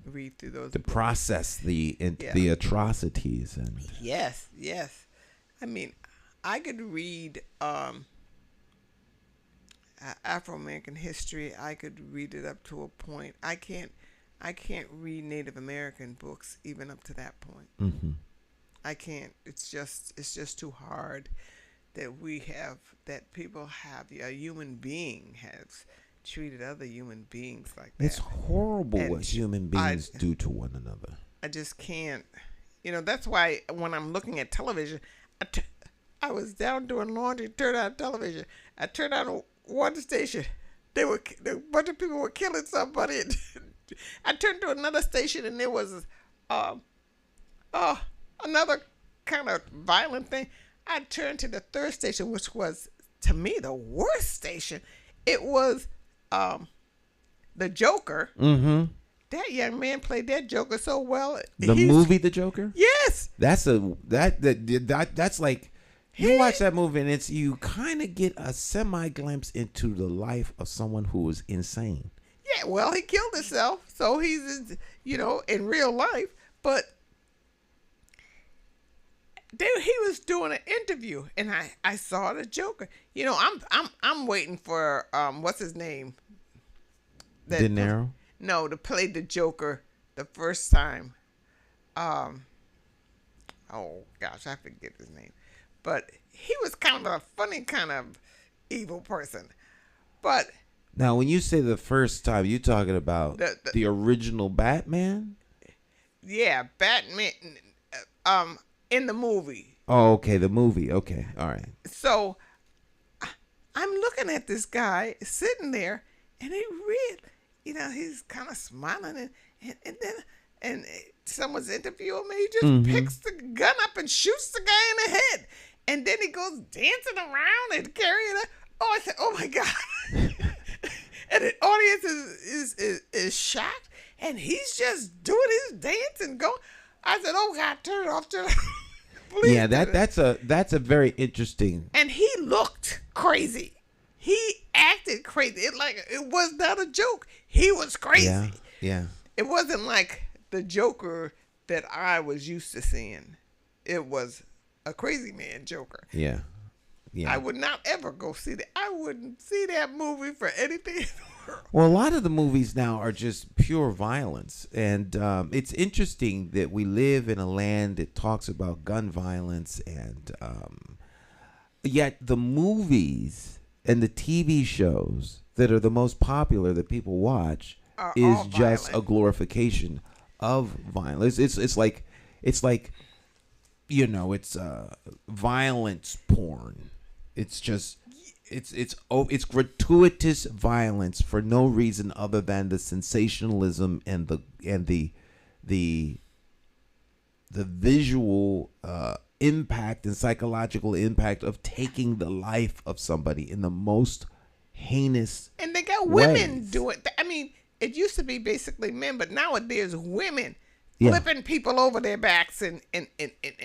read through those. To books. process the atrocities and. Yes. I mean, I could read Afro-American history. I could read it up to a point. I can't read Native American books even up to that point. Mm-hmm. I can't. It's just too hard that people have, a human being has treated other human beings like that. It's horrible what human beings do to one another. I just can't. That's why when I'm looking at television, I was down doing laundry, turned on television. I turned on one station. A bunch of people were killing somebody. I turned to another station, and there was another kind of violent thing. I turned to the third station, which was, to me, the worst station. It was the Joker. Mm-hmm. That young man played that Joker so well. The movie, The Joker? Yes. That's like, you watch that movie, and you kind of get a semi-glimpse into the life of someone who is insane. Yeah, well, he killed himself, so he's, in real life. But he was doing an interview, and I saw the Joker. I'm waiting for what's his name? De Niro? No, to play the Joker the first time. Oh gosh, I forget his name. But he was kind of a funny kind of evil person. But now, when you say the first time, you talking about the original Batman? Yeah, Batman. In the movie. Oh, okay, the movie. Okay, all right. So I'm looking at this guy sitting there, and he really, he's kind of smiling, and someone's interviewing me. He just picks the gun up and shoots the guy in the head, and then he goes dancing around and carrying it. Oh, I said, oh my God! And the audience is shocked, and he's just doing his dance and going. I said, "Oh God, turn it off, turn it off." Yeah, that's a very interesting. And he looked crazy. He acted crazy. It was not a joke. He was crazy. Yeah. It wasn't like the Joker that I was used to seeing. It was a crazy man Joker. Yeah. I would not ever go see that. I wouldn't see that movie for anything in the world. Well, a lot of the movies now are just pure violence. And it's interesting that we live in a land that talks about gun violence. And yet the movies and the TV shows that are the most popular that people watch all is just violent. a glorification of violence. It's like it's violence porn. It's just it's gratuitous violence for no reason other than the sensationalism and the visual impact and psychological impact of taking the life of somebody in the most heinous. And they got women ways. do it. I mean, it used to be basically men, but nowadays women Yeah. flipping people over their backs and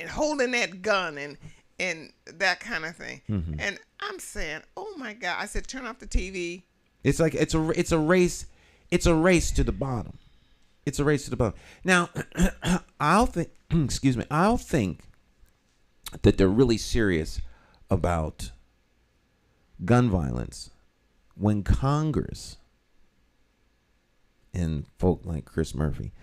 holding that gun and that kind of thing. Mm-hmm. And I'm saying, oh my God! I said, turn off the TV. It's like it's a race. It's a race to the bottom. It's a race to the bottom. Now, I'll think. Excuse me. I'll think that they're really serious about gun violence when Congress and folk like Chris Murphy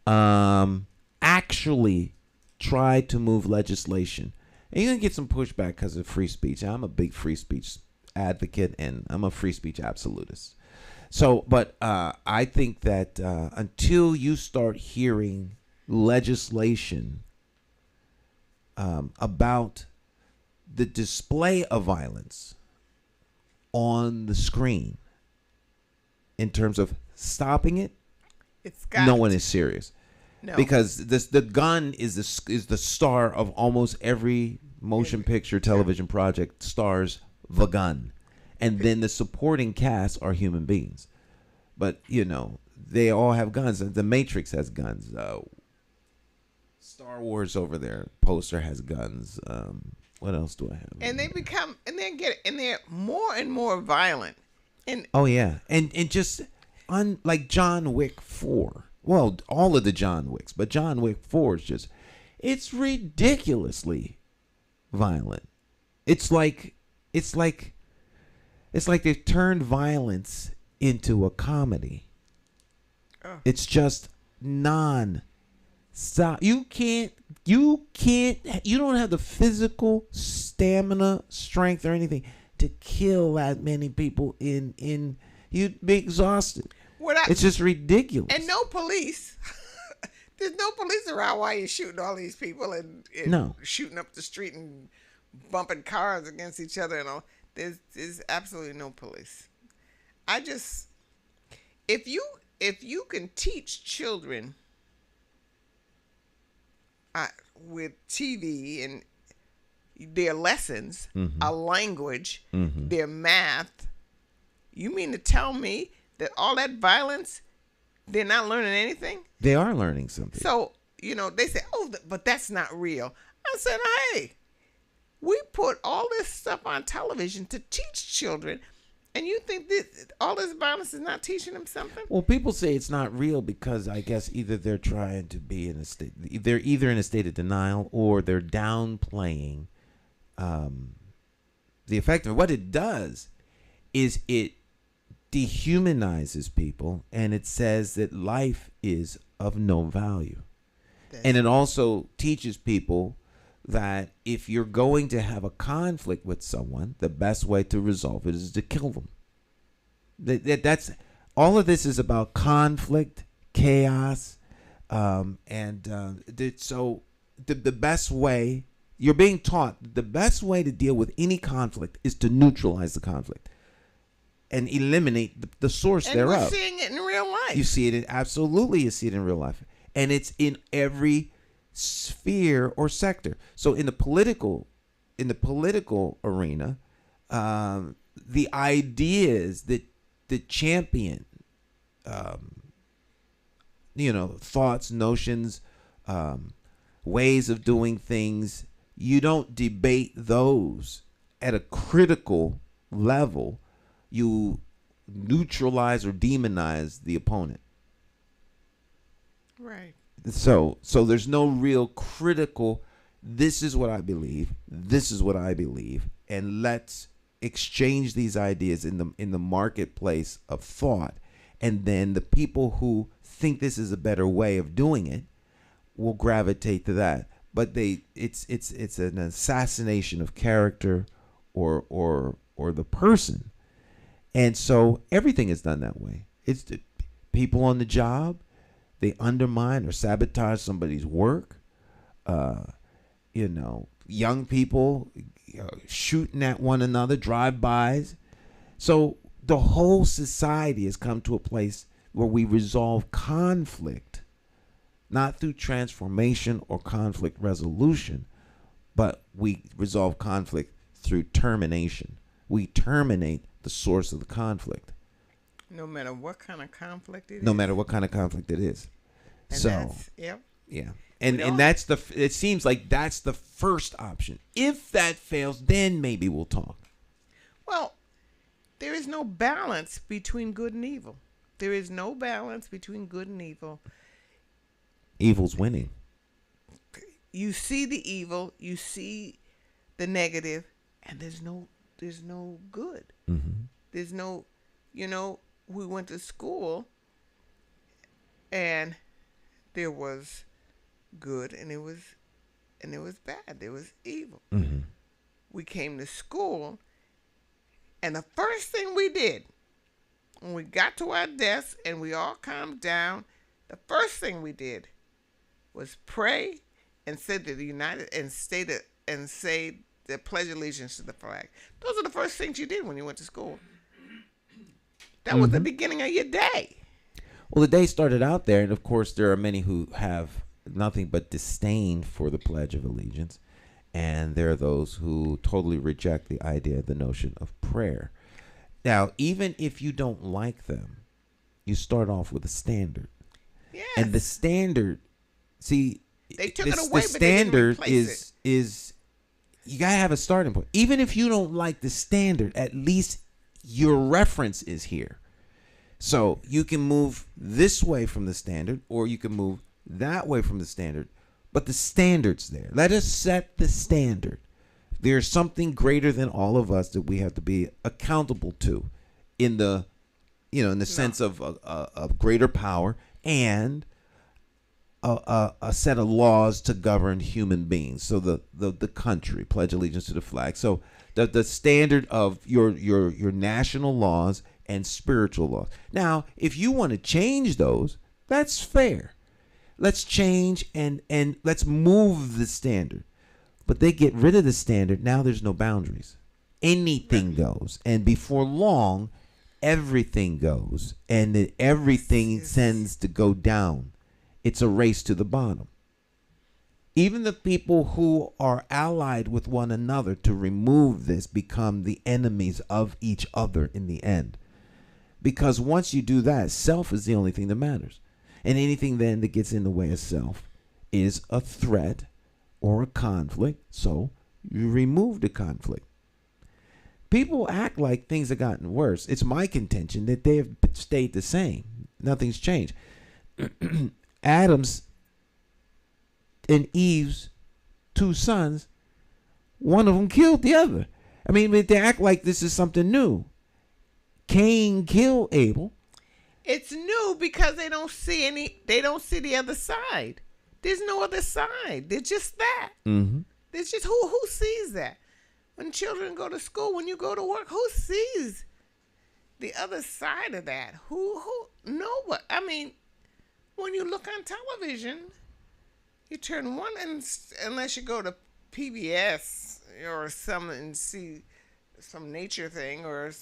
actually try to move legislation. And you're going to get some pushback because of free speech. I'm a big free speech advocate, and I'm a free speech absolutist. So, but I think that until you start hearing legislation about the display of violence on the screen in terms of stopping it, It's got no one is serious. No. Because the gun is the star of almost every motion picture television project stars the gun, and then the supporting cast are human beings. But they all have guns. The Matrix has guns. Star Wars over there poster has guns. What else do I have? And they're more and more violent. And Oh yeah, and just like John Wick 4. Well, all of the John Wicks, but John Wick 4 is it's ridiculously violent. It's like they've turned violence into a comedy. It's just non-stop. You don't have the physical stamina, strength, or anything to kill that many people you'd be exhausted. It's just ridiculous. And no police. There's no police around while you're shooting all these people and No. shooting up the street and bumping cars against each other and all. There's absolutely no police. If you can teach children with TV and their lessons, a language, their math, you mean to tell me that all that violence, they're not learning anything? They are learning something. So, they say, oh, but that's not real. I said, hey, we put all this stuff on television to teach children, and you think all this violence is not teaching them something? Well, people say it's not real because I guess either they're trying to be in a state, they're either in a state of denial or they're downplaying the effect of it. What it does is it dehumanizes people, and it says that life is of no value. And it also teaches people that if you're going to have a conflict with someone, the best way to resolve it is to kill them. That's all of this is about conflict, chaos, so the best way you're being taught, the best way to deal with any conflict is to neutralize the conflict and eliminate the source And thereof. we're seeing it in real life. You see it absolutely. You see it in real life, and it's in every sphere or sector. So in the political arena, the ideas that champion, thoughts, notions, ways of doing things, you don't debate those at a critical level. You neutralize or demonize the opponent. Right. So there's no real critical, this is what I believe, this is what I believe, and let's exchange these ideas in the marketplace of thought. And then the people who think this is a better way of doing it will gravitate to that. But it's an assassination of character or the person. And so everything is done that way. people on the job, they undermine or sabotage somebody's work. Young people shooting at one another, drive-bys. So the whole society has come to a place where we resolve conflict, not through transformation or conflict resolution, but we resolve conflict through termination. We terminate the source of the conflict. No matter what kind of conflict it is. No matter what kind of conflict it is. And so, yep. Yeah. And that's it seems like that's the first option. If that fails, then maybe we'll talk. Well, there is no balance between good and evil. There is no balance between good and evil. Evil's winning. You see the evil, you see the negative, and there's no good. Mm-hmm. There's no, we went to school and there was good and it was bad. There was evil. Mm-hmm. We came to school and the first thing we did when we got to our desk and we all calmed down, the first thing we did was pray and say the pledge allegiance to the flag. Those are the first things you did when you went to school. That was the beginning of your day. Well, the day started out there, and of course there are many who have nothing but disdain for the Pledge of Allegiance, and there are those who totally reject the idea, the notion of prayer. Now, even if you don't like them, you start off with a standard. Yes. And the standard, see, they took it away, the but they didn't standard replace is you gotta have a starting point. Even if you don't like the standard, at least your reference is here. So you can move this way from the standard, or you can move that way from the standard, but the standard's there. Let us set the standard. There's something greater than all of us that we have to be accountable to, in the sense of a greater power and a set of laws to govern human beings. So the country, pledge allegiance to the flag. So the standard of your national laws and spiritual laws. Now, if you want to change those, that's fair. Let's change and let's move the standard. But they get rid of the standard. Now there's no boundaries. Anything goes. And before long, everything goes. And everything tends to go down. It's a race to the bottom. Even the people who are allied with one another to remove this become the enemies of each other in the end. Because once you do that, self is the only thing that matters. And anything then that gets in the way of self is a threat or a conflict. So you remove the conflict. People act like things have gotten worse. It's my contention that they have stayed the same. Nothing's changed. Adam's and Eve's two sons, one of them killed the other. I mean, they act like this is something new. Cain killed Abel. It's new because they don't see the other side. There's no other side. There's just that. Mm-hmm. There's just who sees that? When children go to school, when you go to work, who sees the other side of that? Who no what? I mean, when you look on television, you turn one unless you go to PBS or something and see some nature thing or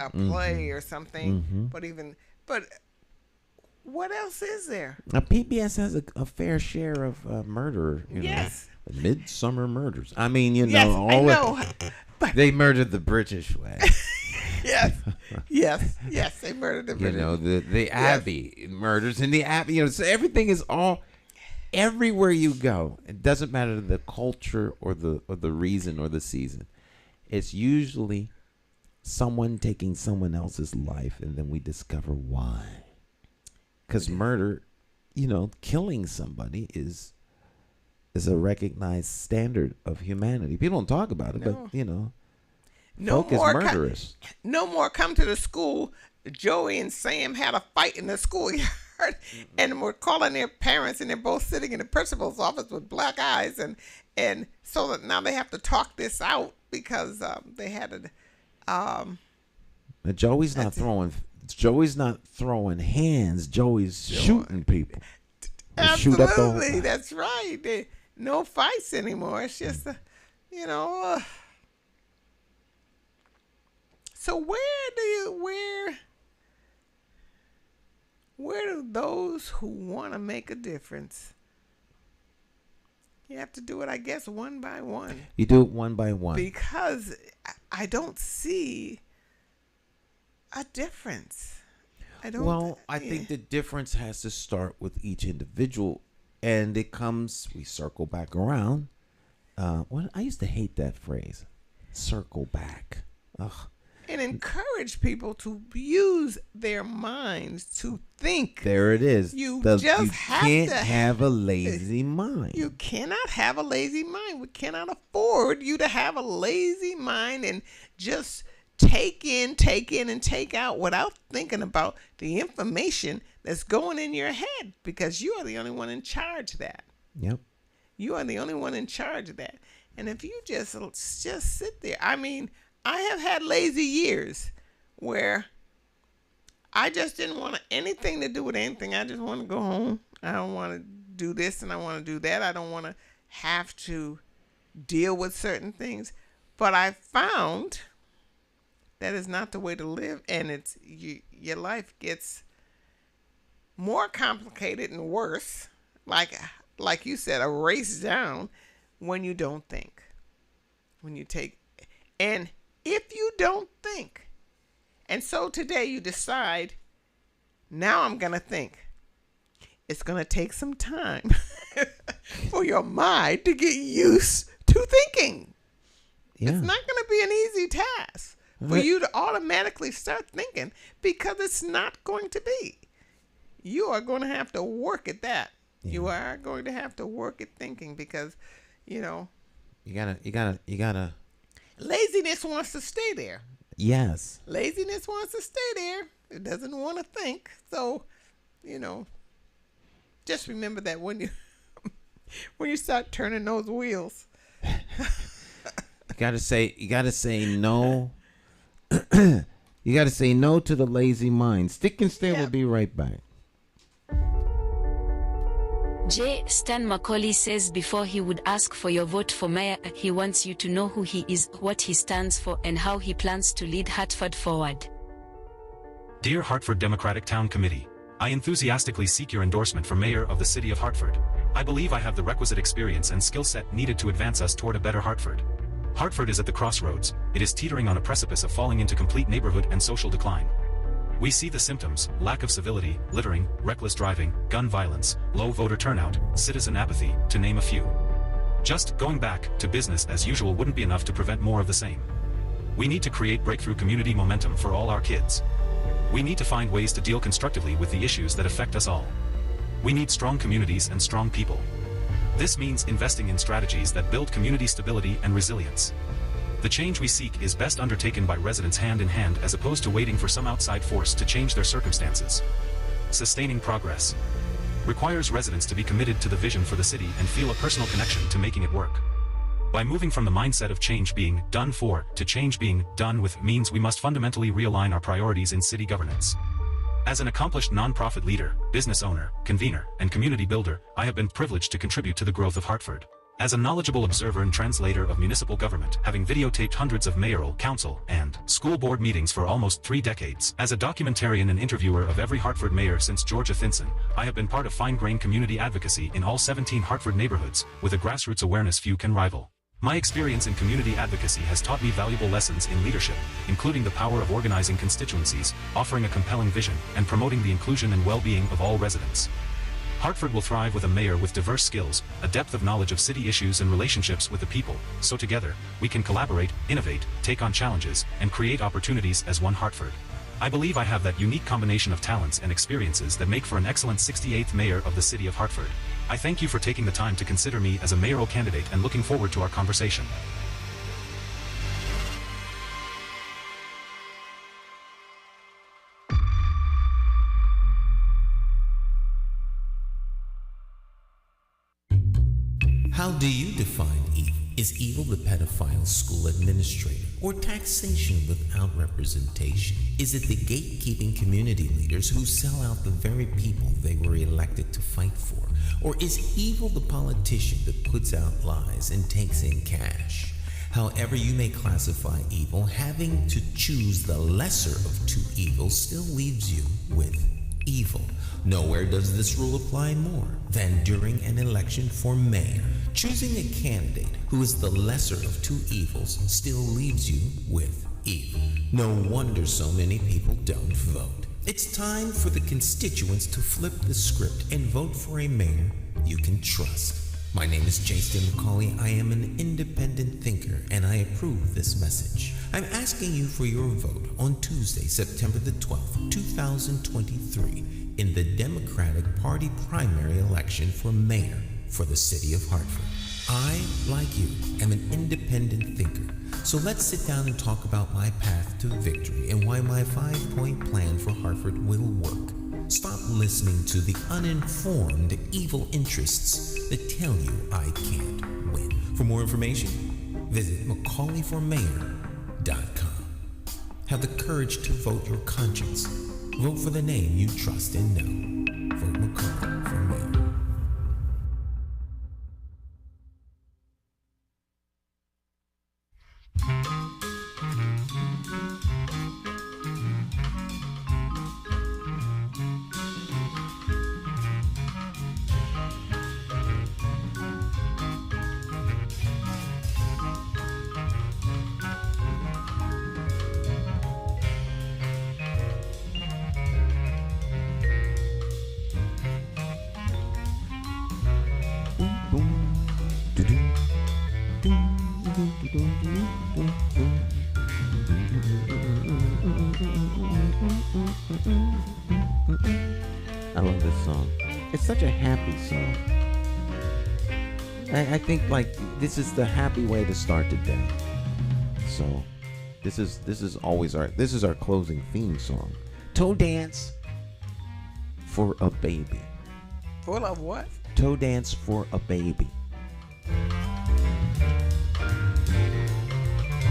a play or something. Mm-hmm. But what else is there? Now, PBS has a fair share of murder. Yes. Midsummer Murders. I mean, Yes, I know. They murdered the British way. Yes, they murdered the British. The Abbey murders and the Abbey. So everything is all everywhere you go. It doesn't matter the culture or the reason or the season. It's usually someone taking someone else's life, and then we discover why. Because murder, killing somebody is a recognized standard of humanity. People don't talk about it, but folk is murderous. No more come to the school. Joey and Sam had a fight in the schoolyard, and were calling their parents, and they're both sitting in the principal's office with black eyes, and so that now they have to talk this out because they had Joey's not throwing Joey's not throwing hands. Joey's shooting people. Shoot up the whole- Absolutely, that's right. No fights anymore. It's just, So where do those who want to make a difference? You have to do it, I guess, one by one. You do it one by one. Because I don't see a difference. I think the difference has to start with each individual, and we circle back around. I used to hate that phrase, circle back. Ugh. And encourage people to use their minds to think. There it is. You can't have a lazy mind. You cannot have a lazy mind. We cannot afford you to have a lazy mind and just take in, and take out without thinking about the information that's going in your head, because you are the only one in charge of that. Yep. You are the only one in charge of that. And if you just sit there, I have had lazy years where I just didn't want anything to do with anything. I just want to go home. I don't want to do this and I want to do that. I don't want to have to deal with certain things. But I found that is not the way to live, and your life gets more complicated and worse, like you said, a race down, when you don't think. And if you don't think, and so today you decide, now I'm going to think, it's going to take some time for your mind to get used to thinking. Yeah. It's not going to be an easy task for you to automatically start thinking, because it's not going to be. You are going to have to work at that. Yeah. You are going to have to work at thinking, because, you gotta. Laziness wants to stay there. Yes. Laziness wants to stay there. It doesn't want to think. So, just remember that when you start turning those wheels. You gotta say no. You gotta say no to the lazy mind. Stick and Stay will be right back. J. Stan McCauley says before he would ask for your vote for mayor, he wants you to know who he is, what he stands for, and how he plans to lead Hartford forward. Dear Hartford Democratic Town Committee, I enthusiastically seek your endorsement for mayor of the city of Hartford. I believe I have the requisite experience and skill set needed to advance us toward a better Hartford. Hartford is at the crossroads. It is teetering on a precipice of falling into complete neighborhood and social decline. We see the symptoms: lack of civility, littering, reckless driving, gun violence, low voter turnout, citizen apathy, to name a few. Just going back to business as usual wouldn't be enough to prevent more of the same. We need to create breakthrough community momentum for all our kids. We need to find ways to deal constructively with the issues that affect us all. We need strong communities and strong people. This means investing in strategies that build community stability and resilience. The change we seek is best undertaken by residents hand in hand, as opposed to waiting for some outside force to change their circumstances. Sustaining progress requires residents to be committed to the vision for the city and feel a personal connection to making it work. By moving from the mindset of change being done for to change being done with means we must fundamentally realign our priorities in city governance. As an accomplished nonprofit leader, business owner, convener, and community builder, I have been privileged to contribute to the growth of Hartford. As a knowledgeable observer and translator of municipal government, having videotaped hundreds of mayoral, council, and school board meetings for almost 3 decades, as a documentarian and interviewer of every Hartford mayor since Georgia Thinson, I have been part of fine-grained community advocacy in all 17 Hartford neighborhoods, with a grassroots awareness few can rival. My experience in community advocacy has taught me valuable lessons in leadership, including the power of organizing constituencies, offering a compelling vision, and promoting the inclusion and well-being of all residents. Hartford will thrive with a mayor with diverse skills, a depth of knowledge of city issues and relationships with the people, so together, we can collaborate, innovate, take on challenges, and create opportunities as one Hartford. I believe I have that unique combination of talents and experiences that make for an excellent 68th mayor of the city of Hartford. I thank you for taking the time to consider me as a mayoral candidate and looking forward to our conversation. How do you define evil? Is evil the pedophile school administrator or taxation without representation? Is it the gatekeeping community leaders who sell out the very people they were elected to fight for? Or is evil the politician that puts out lies and takes in cash? However you may classify evil, having to choose the lesser of two evils still leaves you with evil. Nowhere does this rule apply more than during an election for mayor. Choosing a candidate who is the lesser of two evils still leaves you with evil. No wonder so many people don't vote. It's time for the constituents to flip the script and vote for a mayor you can trust. My name is Jason McCauley. I am an independent thinker, and I approve this message. I'm asking you for your vote on Tuesday, September the 12th, 2023, in the Democratic Party primary election for mayor for the city of Hartford. I, like you, am an independent thinker. So let's sit down and talk about my path to victory and why my 5-point plan for Hartford will work. Stop listening to the uninformed evil interests that tell you I can't win. For more information, visit McCauleyformayor.com. Have the courage to vote your conscience. Vote for the name you trust and know. Vote McCauley for mayor. I love this song. It's such a happy song. I think like this is the happy way to start the day. So this is always our closing theme song. Toe dance for a baby. Full of what? Toe dance for a baby.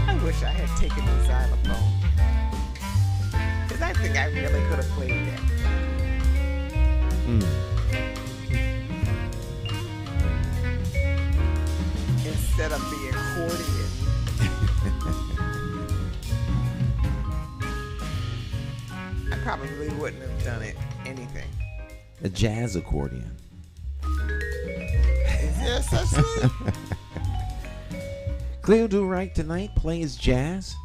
I wish I had taken the xylophone. Because I think I really could have played that. Instead of the accordion. I probably wouldn't have done anything. A jazz accordion. Is there such thing? Cleo Duke-Wright tonight plays jazz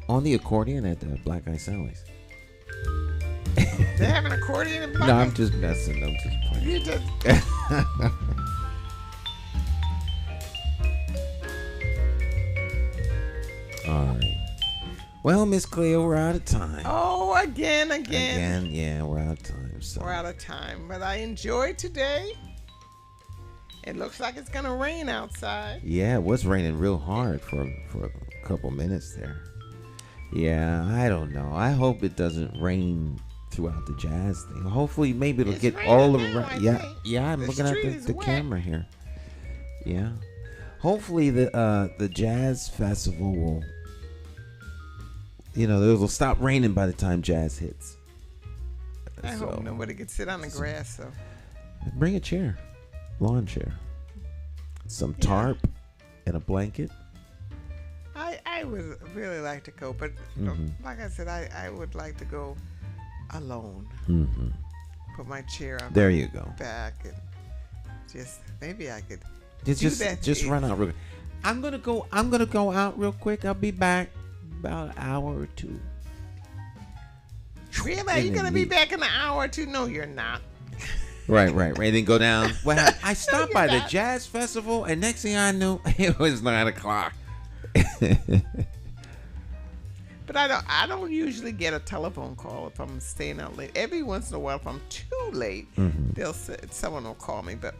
on the accordion at the Black Eye Sally's. They have an accordion in Black No, Eye? I'm just messing. I'm just playing. You just... All right. Well, Miss Cleo, we're out of time. Oh, again. Yeah, we're out of time. So. We're out of time. But I enjoyed today. It looks like it's going to rain outside. Yeah, it was raining real hard for a couple minutes there. Yeah, I don't know. I hope it doesn't rain throughout the jazz thing. Hopefully, maybe it'll get all around. Yeah, I'm looking at the camera here. Yeah. Hopefully, the jazz festival will, it'll stop raining by the time jazz hits. I hope nobody can sit on the grass. So bring a chair, lawn chair, some tarp, and a blanket. I would really like to go, but like I said, I would like to go alone. Put my chair on there my you go. back and just maybe I could just run out real quick. I'm gonna go out real quick. I'll be back about an hour or two. Really? Are you gonna be back in an hour or two? No, you're not. Right. And then go down. Well, I stopped by the jazz festival, and next thing I knew, it was 9:00. But I don't usually get a telephone call if I'm staying out late. Every once in a while, if I'm too late, someone will call me. But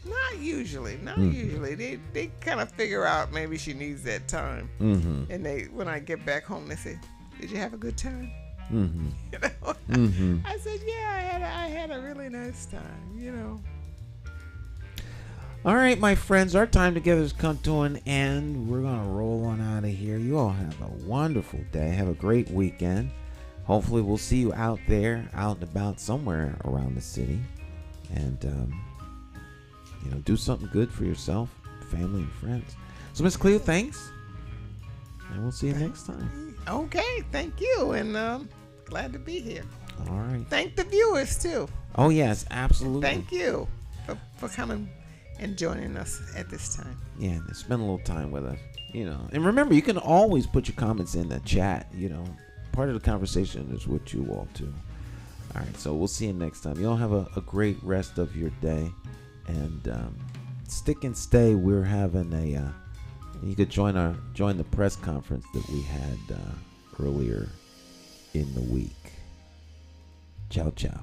not usually. They kind of figure out maybe she needs that time. And when I get back home, they say, "Did you have a good time?" I said, "Yeah, I had a really nice time." All right, my friends, our time together has come to an end. We're going to roll on out of here. You all have a wonderful day. Have a great weekend. Hopefully, we'll see you out there, out and about somewhere around the city. And, do something good for yourself, family, and friends. So, Miss Cleo, thanks. And we'll see you next time. Okay, thank you. And glad to be here. All right. Thank the viewers, too. Oh, yes, absolutely. Thank you for coming and joining us at this time. Yeah, spend a little time with us, And remember, you can always put your comments in the chat, Part of the conversation is with you all, too. All right, so we'll see you next time. You all have a great rest of your day. And stick and stay. We're having you could join the press conference that we had earlier in the week. Ciao, ciao.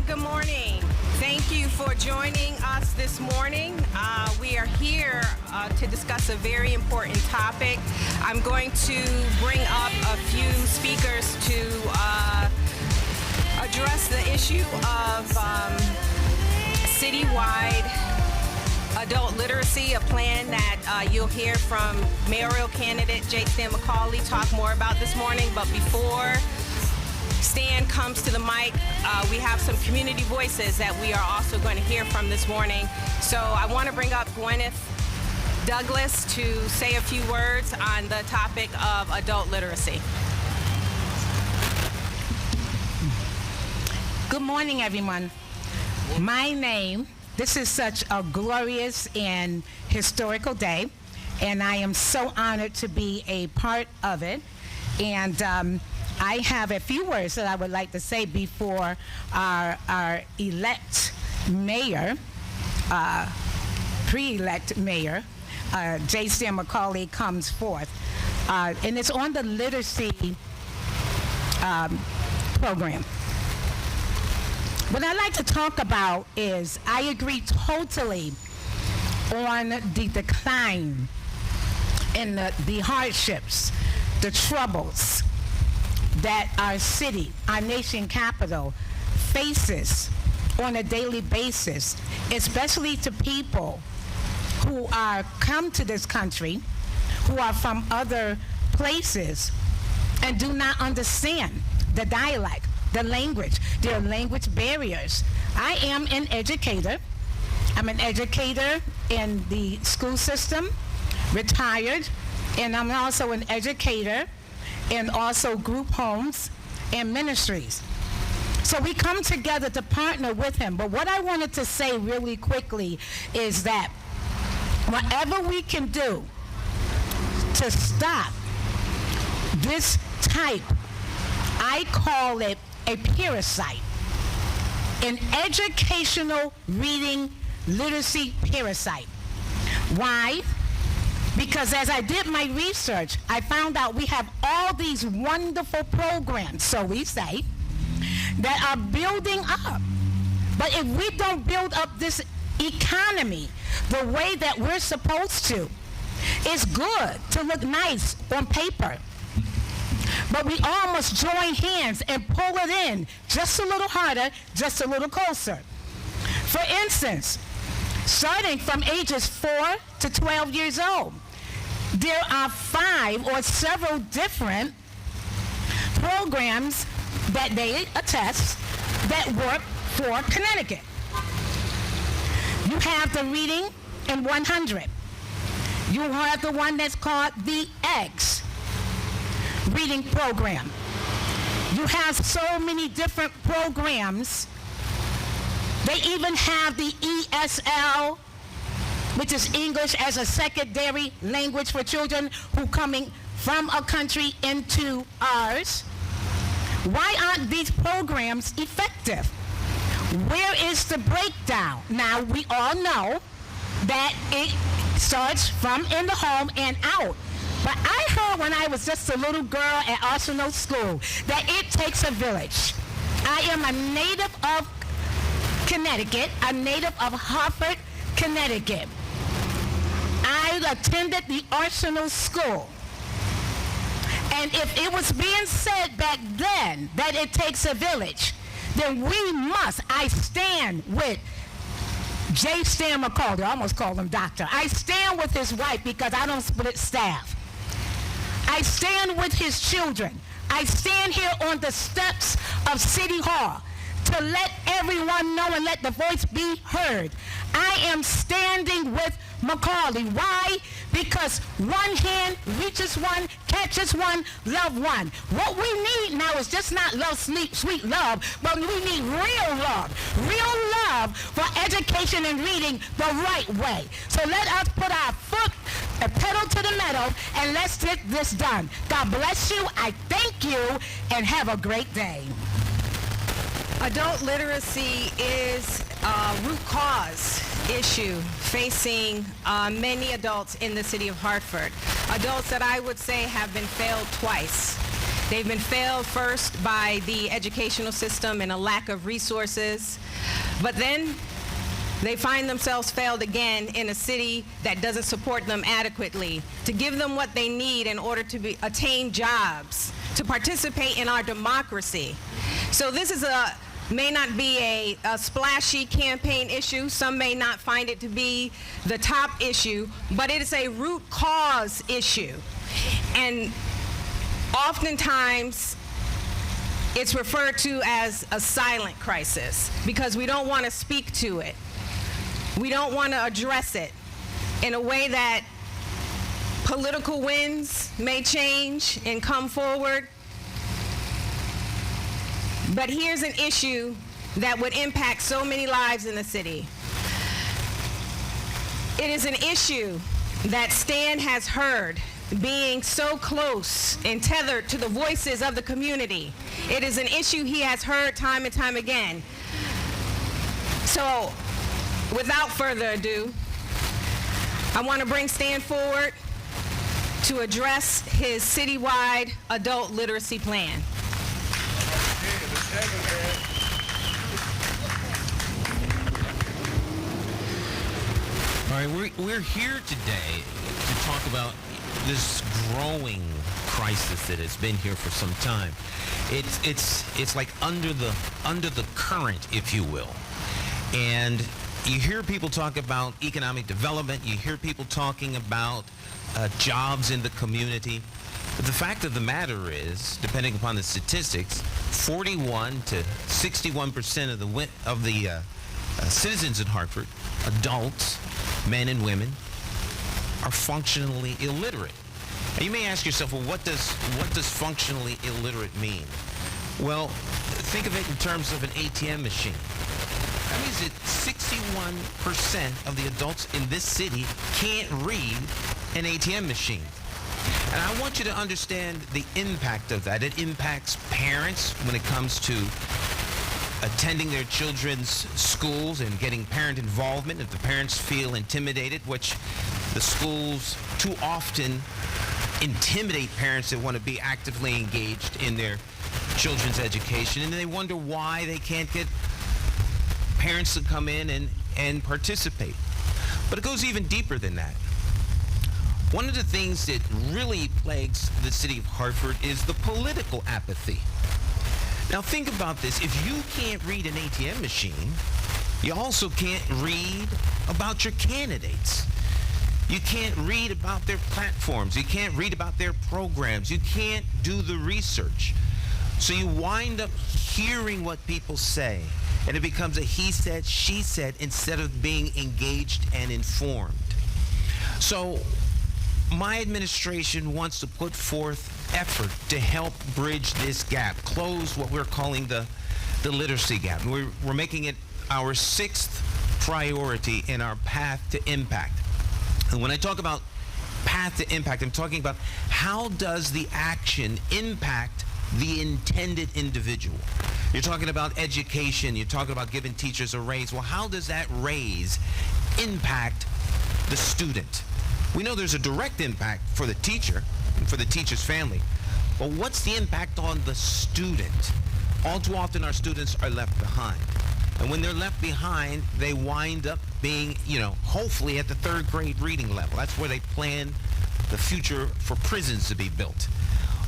Good morning. Thank you for joining us this morning. We are here to discuss a very important topic. I'm going to bring up a few speakers to address the issue of citywide adult literacy, a plan that you'll hear from mayoral candidate Stan McCauley talk more about this morning. But before Stan comes to the mic, we have some community voices that we are also going to hear from this morning. So I want to bring up Gwyneth Douglas to say a few words on the topic of adult literacy. Good morning, everyone. This is such a glorious and historical day, and I am so honored to be a part of it. And I have a few words that I would like to say before our elect mayor, pre-elect mayor, Stan McCauley comes forth. And it's on the literacy program. What I'd like to talk about is I agree totally on the decline and the hardships, the troubles that our city, our nation capital, faces on a daily basis, especially to people who are come to this country, who are from other places and do not understand the dialect, the language. There are language barriers. I am an educator. I'm an educator in the school system, retired, and I'm also an educator and also group homes and ministries. So we come together to partner with him. But what I wanted to say really quickly is that whatever we can do to stop this type, I call it a parasite, an educational reading literacy parasite. Why? Because as I did my research, I found out we have all these wonderful programs, so we say, that are building up. But if we don't build up this economy the way that we're supposed to, it's good to look nice on paper. But we all must join hands and pull it in just a little harder, just a little closer. For instance, starting from ages 4 to 12 years old, there are 5 or several different programs that they attest that work for Connecticut. You have the Reading in 100. You have the one that's called the X reading program. You have so many different programs. They even have the ESL, which is English as a secondary language for children who coming from a country into ours. Why aren't these programs effective? Where is the breakdown? Now, we all know that it starts from in the home and out. But I heard when I was just a little girl at Arsenal School that it takes a village. I am a native of Connecticut, a native of Hartford, Connecticut. I attended the Arsenal School. And if it was being said back then that it takes a village, then we must. I stand with J. Stan McCauley. I almost called him doctor. I stand with his wife because I don't split staff. I stand with his children. I stand here on the steps of City Hall to let everyone know and let the voice be heard. I am standing with McCauley. Why? Because one hand reaches one, catches one, love one. What we need now is just not love, sweet love, but we need real love. Real love for education and reading the right way. So let us put our foot, a pedal to the metal, and let's get this done. God bless you. I thank you, and have a great day. Adult literacy is a root cause issue facing many adults in the city of Hartford. Adults that I would say have been failed twice. They've been failed first by the educational system and a lack of resources, but then they find themselves failed again in a city that doesn't support them adequately to give them what they need in order to attain jobs, to participate in our democracy. So this is may not be a splashy campaign issue. Some may not find it to be the top issue, but it is a root cause issue. And oftentimes, it's referred to as a silent crisis because we don't want to speak to it. We don't want to address it in a way that political winds may change and come forward. But here's an issue that would impact so many lives in the city. It is an issue that Stan has heard, being so close and tethered to the voices of the community. It is an issue he has heard time and time again. So, without further ado, I want to bring Stan forward to address his citywide adult literacy plan. All right, we're here today to talk about this growing crisis that has been here for some time. It's like under the current, if you will. And you hear people talk about economic development. You hear people talking about jobs in the community. But the fact of the matter is, depending upon the statistics, 41 to 61% of the citizens in Hartford, adults, men and women, are functionally illiterate. Now you may ask yourself, well, what does functionally illiterate mean? Well, think of it in terms of an ATM machine. That means that 61% of the adults in this city can't read an ATM machine. And I want you to understand the impact of that. It impacts parents when it comes to attending their children's schools and getting parent involvement. If the parents feel intimidated, which the schools too often intimidate parents that want to be actively engaged in their children's education, and they wonder why they can't get parents to come in and participate. But it goes even deeper than that. one of the things that really plagues the city of Hartford is the political apathy. Now think about this. If you can't read an ATM machine, you also can't read about your candidates. You can't read about their platforms. You can't read about their programs. You can't do the research. So you wind up hearing what people say, and it becomes a he said, she said, instead of being engaged and informed. So my administration wants to put forth effort to help bridge this gap, close what we're calling the literacy gap. We're making it our 6th priority in our path to impact. And when I talk about path to impact, I'm talking about how does the action impact the intended individual. You're talking about education, you're talking about giving teachers a raise. Well, how does that raise impact the student? We know there's a direct impact for the teacher and for the teacher's family, but what's the impact on the student? All too often our students are left behind. And when they're left behind, they wind up being, hopefully at the 3rd grade reading level. That's where they plan the future for prisons to be built.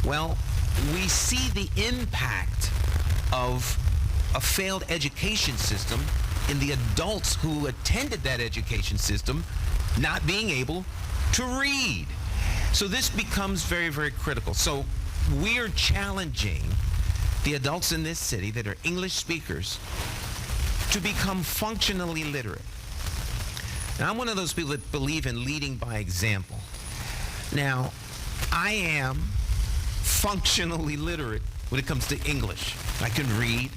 Well, we see the impact of a failed education system in the adults who attended that education system not being able to read. So this becomes very, very critical. So we're challenging the adults in this city that are English speakers to become functionally literate. Now, I'm one of those people that believe in leading by example. Now, I am functionally literate when it comes to English. I can read,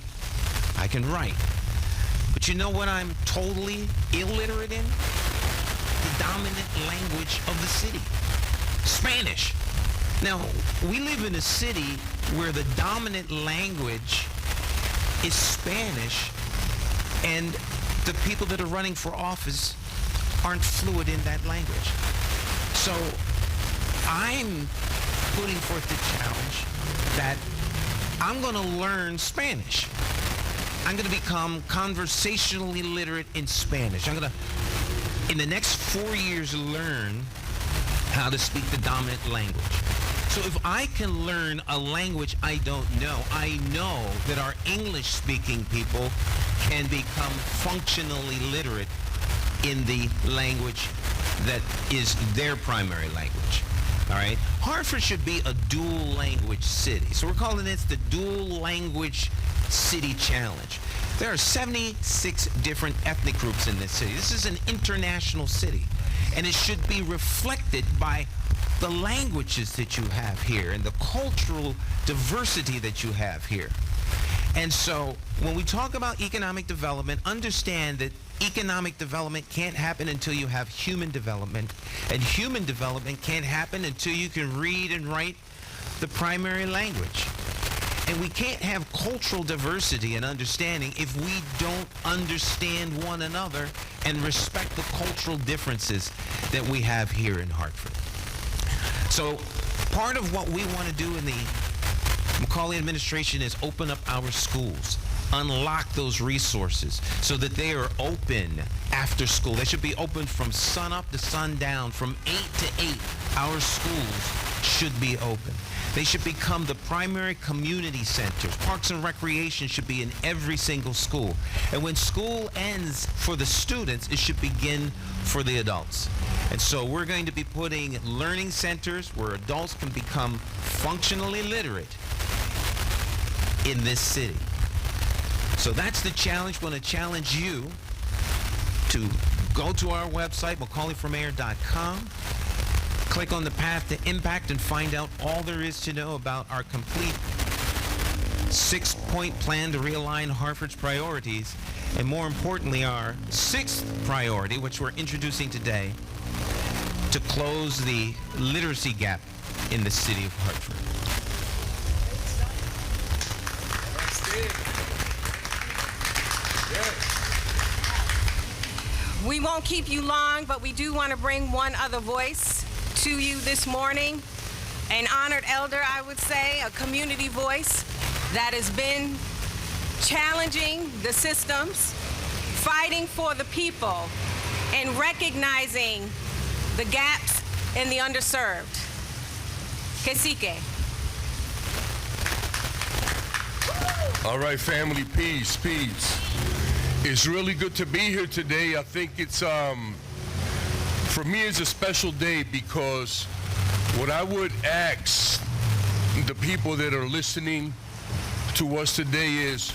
I can write. But you know what I'm totally illiterate in? The dominant language of the city, Spanish. Now, we live in a city where the dominant language is Spanish, and the people that are running for office aren't fluent in that language. So I'm putting forth the challenge that I'm going to learn Spanish. I'm going to become conversationally literate in Spanish. I'm going to, in the next 4 years, learn how to speak the dominant language. So if I can learn a language I don't know, I know that our English-speaking people can become functionally literate in the language that is their primary language. All right? Hartford should be a dual language city. So we're calling this the Dual Language City Challenge. There are 76 different ethnic groups in this city. This is an international city, and it should be reflected by the languages that you have here and the cultural diversity that you have here. And so when we talk about economic development, understand that economic development can't happen until you have human development, and human development can't happen until you can read and write the primary language. And we can't have cultural diversity and understanding if we don't understand one another and respect the cultural differences that we have here in Hartford. So part of what we want to do in the McCauley administration is open up our schools, unlock those resources so that they are open after school. They should be open from sun up to sundown, from 8 to 8. Our schools should be open. They should become the primary community centers. Parks and recreation should be in every single school. And when school ends for the students, it should begin for the adults. And so we're going to be putting learning centers where adults can become functionally literate in this city. So that's the challenge. We're going to challenge you to go to our website, McCauleyforMayor.com. Click on the path to impact and find out all there is to know about our complete 6-point plan to realign Hartford's priorities, and more importantly, our 6th priority, which we're introducing today, to close the literacy gap in the city of Hartford. We won't keep you long, but we do want to bring one other voice to you this morning. An honored elder, I would say, a community voice that has been challenging the systems, fighting for the people, and recognizing the gaps and the underserved. Cacique. All right, family, peace. It's really good to be here today. I think it's, for me, it's a special day because what I would ask the people that are listening to us today is,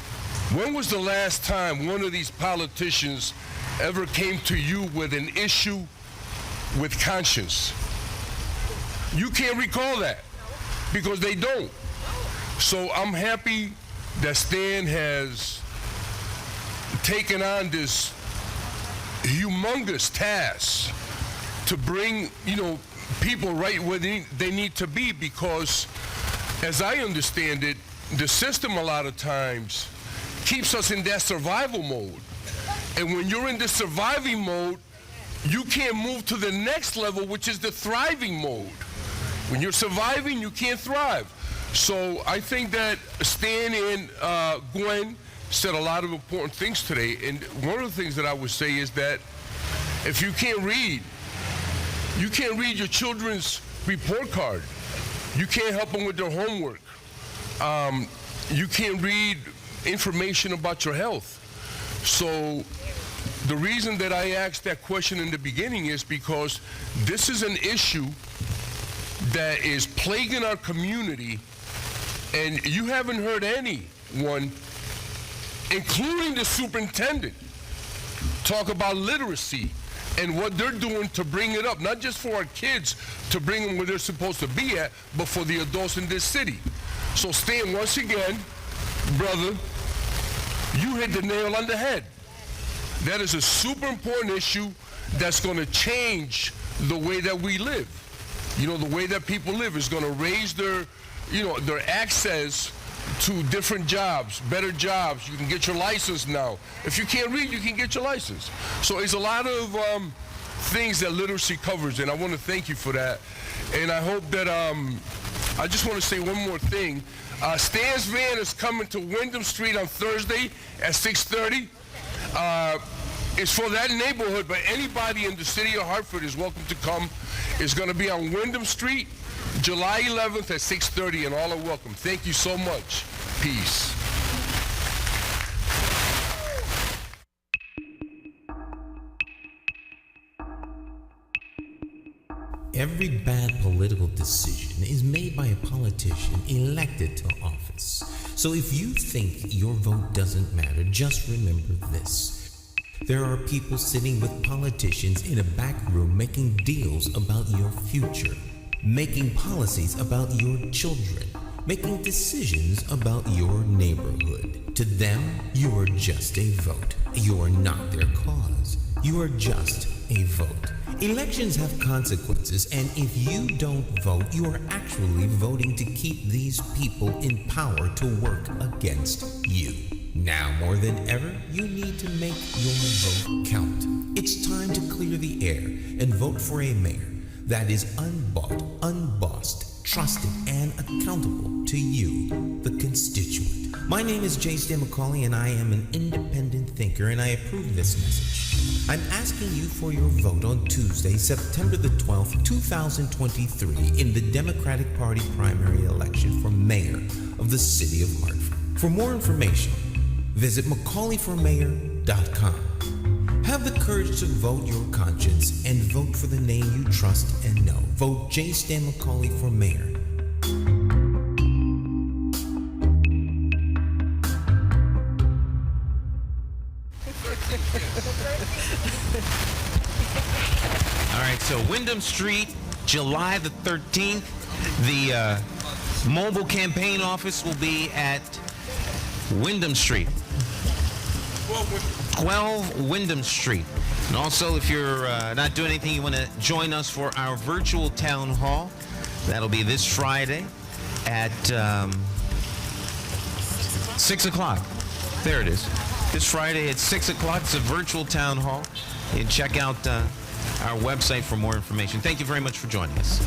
when was the last time one of these politicians ever came to you with an issue with conscience? You can't recall that because they don't. So I'm happy that Stan has taken on this humongous task to bring, people right where they need to be, because as I understand it, the system a lot of times keeps us in that survival mode. And when you're in the surviving mode, you can't move to the next level, which is the thriving mode. When you're surviving, you can't thrive. So I think that Stan and Gwen said a lot of important things today. And one of the things that I would say is that if you can't read your children's report card. You can't help them with their homework. You can't read information about your health. So the reason that I asked that question in the beginning is because this is an issue that is plaguing our community, and you haven't heard anyone, including the superintendent, talk about literacy and what they're doing to bring it up, not just for our kids to bring them where they're supposed to be at, but for the adults in this city. So Stan, once again, brother, you hit the nail on the head. That is a super important issue that's going to change the way that we live. The way that people live is going to raise their access to different jobs, better jobs. You can get your license now. If you can't read, you can get your license. So it's a lot of things that literacy covers, and I want to thank you for that. And I hope that, I just want to say one more thing. Stan's van is coming to Wyndham Street on Thursday at 6:30. It's for that neighborhood, but anybody in the city of Hartford is welcome to come. It's going to be on Wyndham Street, July 11th at 6:30, and all are welcome. Thank you so much. Peace. Every bad political decision is made by a politician elected to office. So if you think your vote doesn't matter, just remember this. There are people sitting with politicians in a back room making deals about your future, making policies about your children, making decisions about your neighborhood. To them, you are just a vote. You are not their cause. You are just a vote. Elections have consequences, and if you don't vote, you are actually voting to keep these people in power to work against you. Now more than ever, you need to make your vote count. It's time to clear the air and vote for a mayor that is unbought, unbossed, trusted, and accountable to you, the constituent. My name is J. Stan McCauley, and I am an independent thinker, and I approve this message. I'm asking you for your vote on Tuesday, September the 12th, 2023, in the Democratic Party primary election for mayor of the city of Hartford. For more information, visit McCauleyformayor.com. Have the courage to vote your conscience and vote for the name you trust and know. Vote J. Stan McCauley for mayor. All right, so Wyndham Street, July the 13th. The mobile campaign office will be at Wyndham Street. 12 Wyndham Street. And also, if you're not doing anything, you want to join us for our virtual town hall. That'll be this Friday at 6 o'clock. There it is. This Friday at 6 o'clock. It's a virtual town hall. You can check out our website for more information. Thank you very much for joining us.